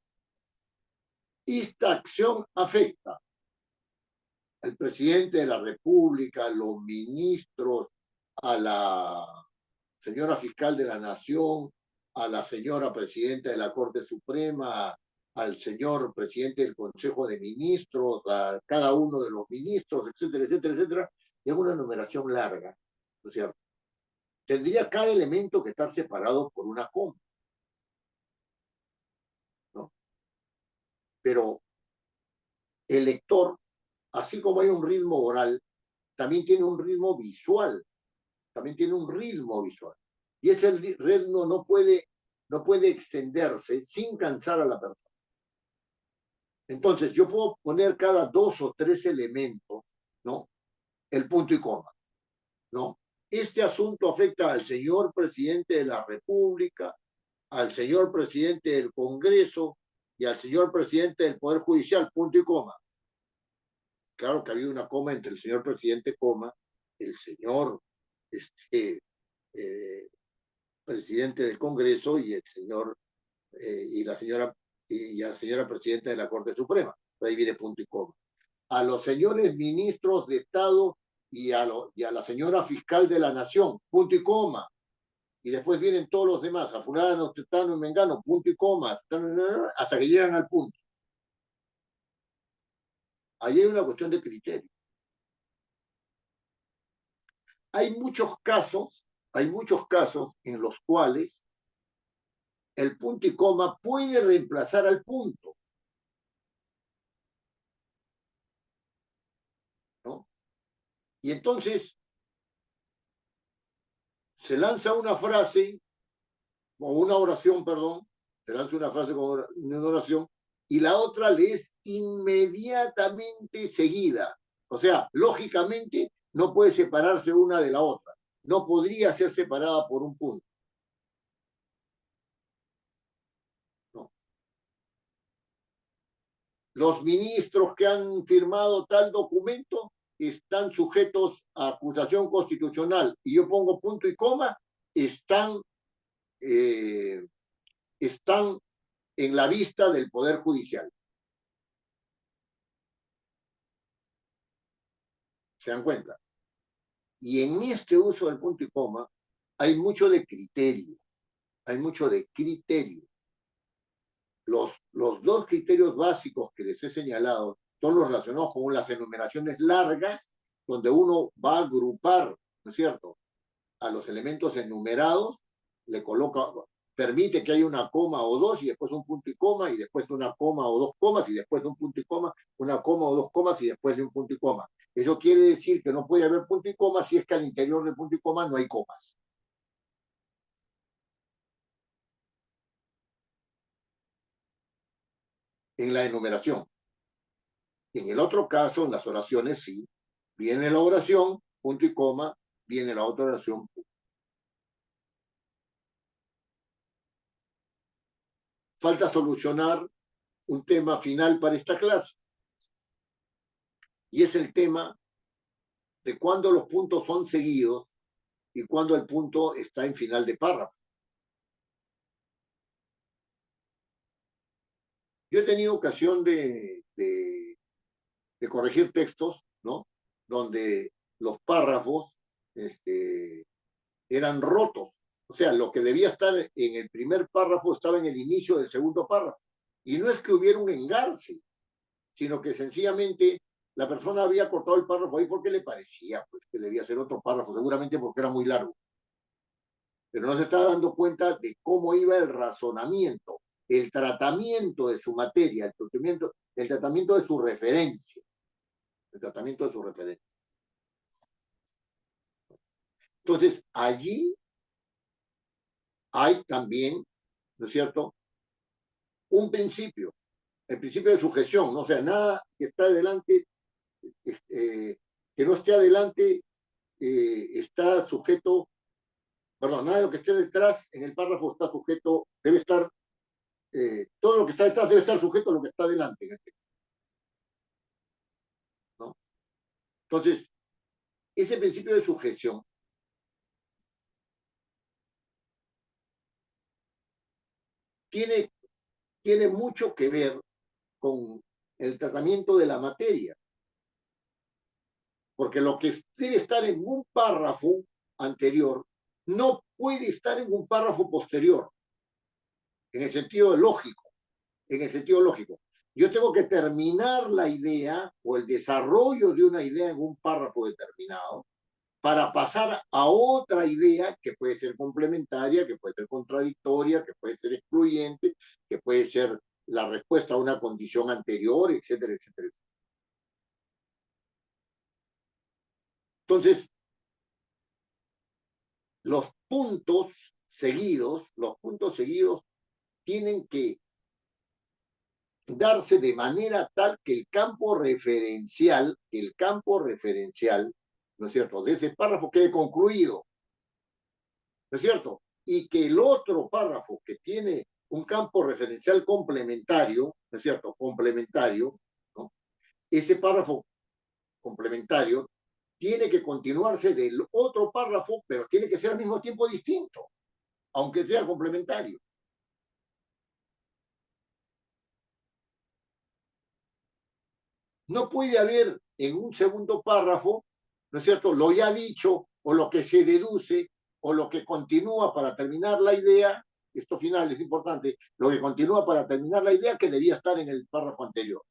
Esta acción afecta al presidente de la República, a los ministros, a la señora fiscal de la Nación, a la señora presidenta de la Corte Suprema, al señor presidente del Consejo de Ministros, a cada uno de los ministros, etcétera, etcétera, etcétera, y es una numeración larga, ¿no es cierto? Tendría cada elemento que estar separado por una coma, ¿no? Pero el lector, así como hay un ritmo oral, también tiene un ritmo visual, también tiene un ritmo visual. Y ese ritmo no puede extenderse sin cansar a la persona. Entonces, yo puedo poner cada 2 o 3 elementos, ¿no? El punto y coma, ¿no? Este asunto afecta al señor presidente de la República, al señor presidente del Congreso y al señor presidente del Poder Judicial, punto y coma. Claro que había una coma entre el señor presidente, coma, el señor eh, presidente del Congreso y el señor y la señora presidenta de la Corte Suprema. Ahí viene punto y coma. A los señores ministros de Estado y a la señora fiscal de la Nación, punto y coma. Y después vienen todos los demás, a fulano, tetano y mengano, punto y coma, hasta que llegan al punto. Ahí hay una cuestión de criterio. Hay muchos casos en los cuales el punto y coma puede reemplazar al punto, ¿no? Y entonces se lanza una frase, o una oración, perdón, se lanza una frase como una oración, y la otra le es inmediatamente seguida. O sea, lógicamente no puede separarse una de la otra. No podría ser separada por un punto, ¿no? Los ministros que han firmado tal documento están sujetos a acusación constitucional y yo pongo punto y coma, eh, están en la vista del Poder Judicial. ¿Se dan cuenta? Y en este uso del punto y coma hay mucho de criterio, hay mucho de criterio. Los 2 criterios básicos que les he señalado son los relacionados con las enumeraciones largas, donde uno va a agrupar, ¿no es cierto?, a los elementos enumerados, le coloca, permite que haya una coma o dos y después un punto y coma y después una coma o 2 comas y después un punto y coma, una coma o 2 comas y después de un punto y coma. Eso quiere decir que no puede haber punto y coma si es que al interior del punto y coma no hay comas. En la enumeración. En el otro caso, en las oraciones, sí. Viene la oración, punto y coma, viene la otra oración. Falta solucionar un tema final para esta clase. Y es el tema de cuándo los puntos son seguidos y cuándo el punto está en final de párrafo. Yo he tenido ocasión de corregir textos, ¿no? Donde los párrafos eran rotos. O sea, lo que debía estar en el primer párrafo estaba en el inicio del segundo párrafo. Y no es que hubiera un engarce, sino que sencillamente la persona había cortado el párrafo ahí porque le parecía pues, que debía ser otro párrafo, seguramente porque era muy largo. Pero no se estaba dando cuenta de cómo iba el razonamiento, el tratamiento de su materia, el tratamiento de su referencia. El tratamiento de su referencia. Entonces, allí hay también, ¿no es cierto?, un principio, el principio de sujeción, ¿no? O sea, nada que está adelante, que no esté adelante, está sujeto perdón, nada de lo que esté detrás en el párrafo está sujeto, debe estar, todo lo que está detrás debe estar sujeto a lo que está delante en el texto, ¿no? Entonces, ese principio de sujeción tiene, tiene mucho que ver con el tratamiento de la materia, porque lo que debe estar en un párrafo anterior no puede estar en un párrafo posterior, en el sentido lógico, en el sentido lógico. Yo tengo que terminar la idea o el desarrollo de una idea en un párrafo determinado para pasar a otra idea que puede ser complementaria, que puede ser contradictoria, que puede ser excluyente, que puede ser la respuesta a una condición anterior, etcétera, etcétera. Entonces, los puntos seguidos tienen que darse de manera tal que el campo referencial, ¿no es cierto?, de ese párrafo quede concluido, ¿no es cierto? Y que el otro párrafo que tiene un campo referencial complementario, ¿no es cierto?, complementario, ¿no? Ese párrafo complementario tiene que continuarse del otro párrafo, pero tiene que ser al mismo tiempo distinto, aunque sea complementario. No puede haber en un segundo párrafo, ¿no es cierto?, lo ya dicho o lo que se deduce o lo que continúa para terminar la idea, esto final es importante, lo que continúa para terminar la idea que debía estar en el párrafo anterior.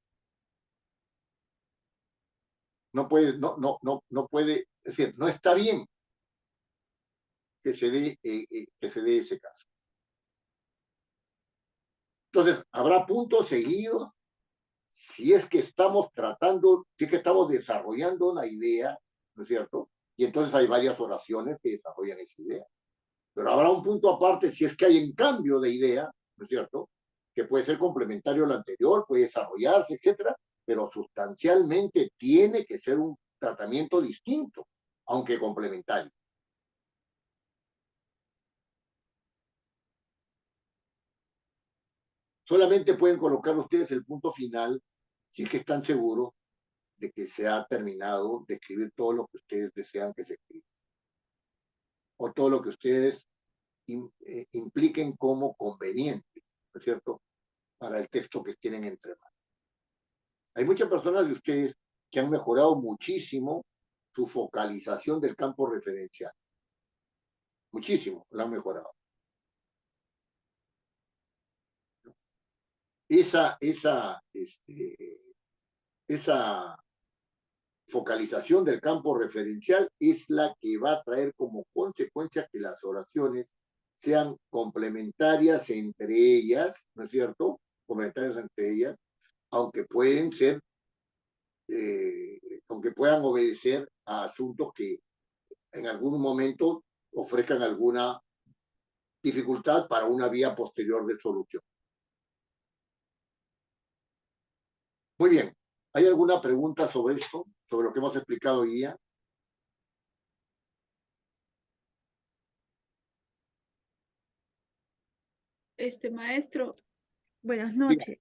No puede, no puede, es decir, no está bien que se dé ese caso. Entonces, habrá puntos seguidos si es que estamos tratando, si es que estamos desarrollando una idea, ¿no es cierto? Y entonces hay varias oraciones que desarrollan esa idea. Pero habrá un punto aparte si es que hay un cambio de idea, ¿no es cierto? Que puede ser complementario al anterior, puede desarrollarse, etcétera, pero sustancialmente tiene que ser un tratamiento distinto, aunque complementario. Solamente pueden colocar ustedes el punto final si es que están seguros de que se ha terminado de escribir todo lo que ustedes desean que se escriba, o todo lo que ustedes impliquen como conveniente, ¿no es cierto?, para el texto que tienen entre manos. Hay muchas personas de ustedes que han mejorado muchísimo su focalización del campo referencial. Muchísimo, la han mejorado. Esa focalización del campo referencial es la que va a traer como consecuencia que las oraciones sean complementarias entre ellas, ¿no es cierto? Complementarias entre ellas, aunque pueden ser, aunque puedan obedecer a asuntos que en algún momento ofrezcan alguna dificultad para una vía posterior de solución. Muy bien. ¿Hay alguna pregunta sobre esto, sobre lo que hemos explicado hoy día? Maestro, buenas Diga. noches.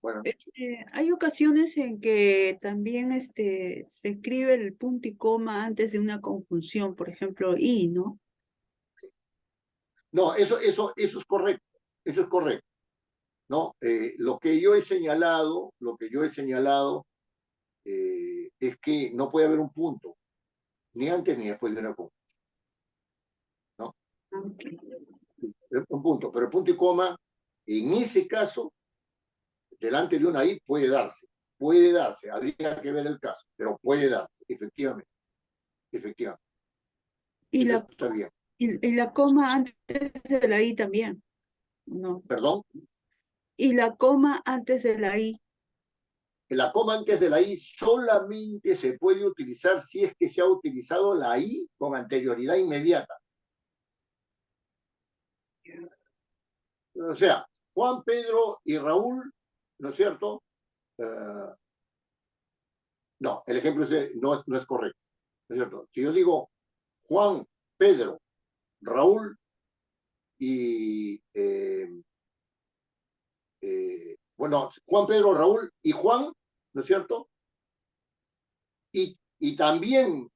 Buenas noches. Hay ocasiones en que también se escribe el punto y coma antes de una conjunción, por ejemplo, y, ¿no? No, eso es correcto. Eso es correcto. ¿No? Lo que yo he señalado, es que no puede haber un punto, ni antes ni después de una conjunción, ¿no? Okay. Un punto, pero el punto y coma, en ese caso, delante de una I puede darse, habría que ver el caso, pero puede darse, efectivamente, efectivamente, Y eso la, está bien. y la coma antes de la I también, ¿no? Perdón, Y la coma antes de la I. la coma antes de la I solamente se puede utilizar si es que se ha utilizado la I con anterioridad inmediata. O sea, Juan, Pedro y Raúl, ¿no es cierto? No, el ejemplo no es correcto, ¿no es cierto? Si yo digo Juan, Pedro, Raúl y bueno, Juan Pedro, Raúl y Juan, ¿no es cierto? Y también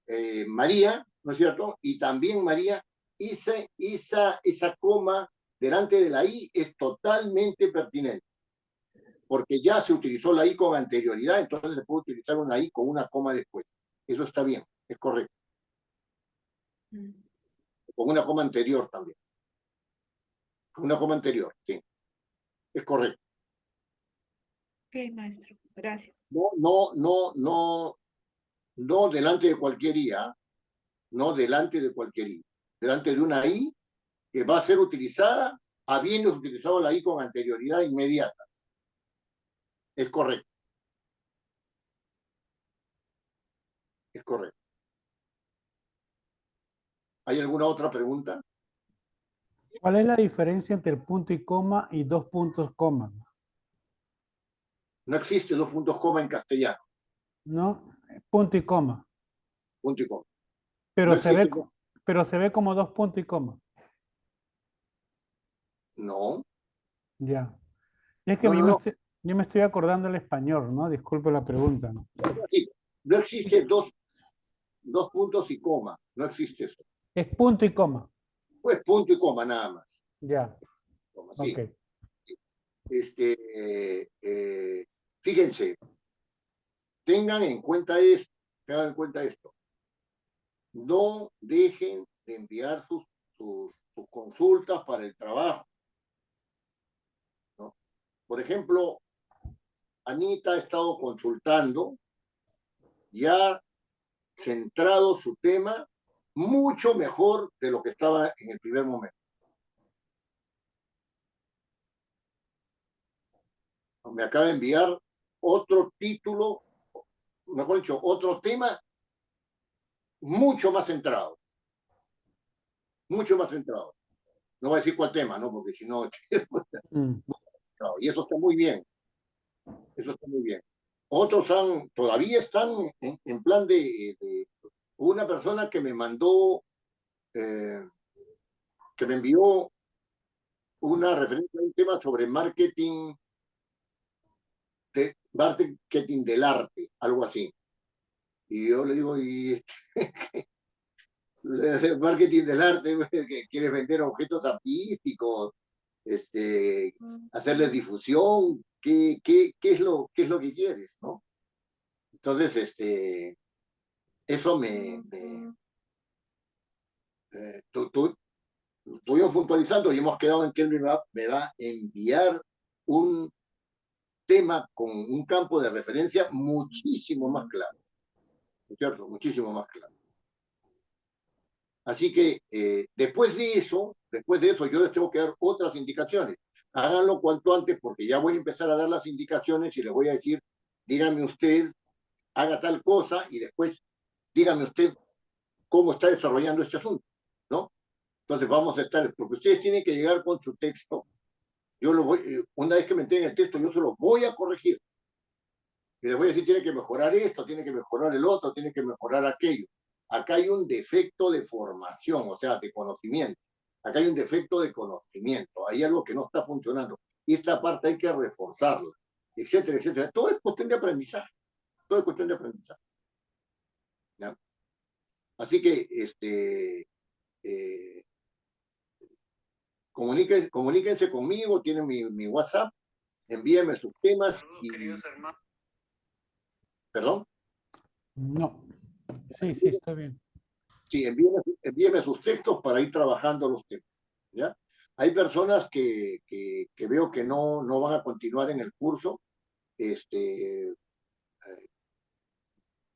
María, ¿no es cierto? Y también María, esa coma delante de la I es totalmente pertinente, porque ya se utilizó la I con anterioridad, entonces se puede utilizar una I con una coma después. Eso está bien, es correcto. Con una coma anterior también. Con una coma anterior, sí. Es correcto. Ok, maestro, gracias. No delante de cualquier I, ¿eh? No delante de cualquier I. Delante de una I que va a ser utilizada habiendo utilizado la I con anterioridad inmediata. Es correcto. Es correcto. ¿Hay alguna otra pregunta? ¿Cuál es la diferencia entre punto y coma y dos puntos coma? No existe dos puntos coma en castellano. ¿No? Punto y coma. Punto y coma. Pero, No existe. pero se ve como dos puntos y coma. No. Ya. Y es que a No, mí no, no. yo me estoy acordando el español, ¿no? Disculpe la pregunta, ¿no? No existe dos puntos y coma. No existe eso. Es punto y coma. Pues punto y coma nada más. Ya. Coma, sí. Ok. Fíjense, tengan en cuenta esto. No dejen de enviar sus consultas para el trabajo, ¿no? Por ejemplo, Anita ha estado consultando, ya centrado su tema, mucho mejor de lo que estaba en el primer momento. Me acaba de enviar otro título, mejor dicho, otro tema mucho más centrado. Mucho más centrado. No voy a decir cuál tema, ¿no? Porque si no... Y eso está muy bien. Eso está muy bien. Otros todavía están en plan de una persona que me mandó, que me envió una referencia a un tema sobre marketing del arte, algo así. Y yo le digo, y marketing del arte, que quieres vender objetos artísticos, hacerles difusión, ¿qué es lo que quieres, ¿no? Entonces, eso estuvimos puntualizando y hemos quedado en que él me va a enviar un tema con un campo de referencia muchísimo más claro, ¿no es cierto? Muchísimo más claro. Así que después de eso yo les tengo que dar otras indicaciones. Háganlo cuanto antes porque ya voy a empezar a dar las indicaciones y les voy a decir, dígame usted, haga tal cosa y después dígame usted cómo está desarrollando este asunto, ¿no? Entonces vamos a estar, porque ustedes tienen que llegar con su texto. Yo lo voy, una vez que me entreguen el texto, yo se lo voy a corregir. Y les voy a decir, tiene que mejorar esto, tiene que mejorar el otro, tiene que mejorar aquello. Acá hay un defecto de formación, o sea, de conocimiento. Acá hay un defecto de conocimiento. Hay algo que no está funcionando. Y esta parte hay que reforzarla, etcétera, etcétera. Todo es cuestión de aprendizaje. Todo es cuestión de aprendizaje. ¿Ya? Así que, comuníquense conmigo, tienen mi WhatsApp, envíenme sus temas. Queridos hermanos. ¿Perdón? No. Sí, sí, está bien. Sí, envíenme sus textos para ir trabajando los temas. ¿Ya? Hay personas que veo que no van a continuar en el curso.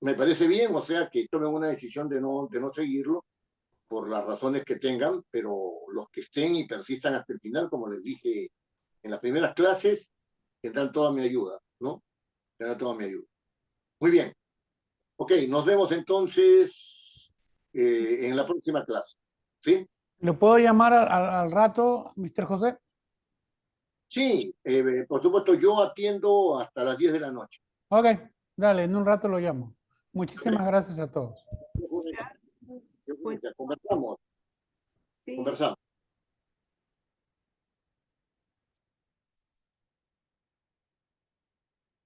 Me parece bien, o sea, que tomen una decisión de no seguirlo por las razones que tengan, pero los que estén y persistan hasta el final, como les dije en las primeras clases, tendrán toda mi ayuda, ¿no? Tendrán toda mi ayuda. Muy bien. Ok, nos vemos entonces en la próxima clase. ¿Sí? ¿Lo puedo llamar al rato, Mr. José? Sí, por supuesto, yo atiendo hasta las 10 de la noche. Ok, dale, en un rato lo llamo. Muchísimas gracias a todos. Conversamos. Sí. Conversamos.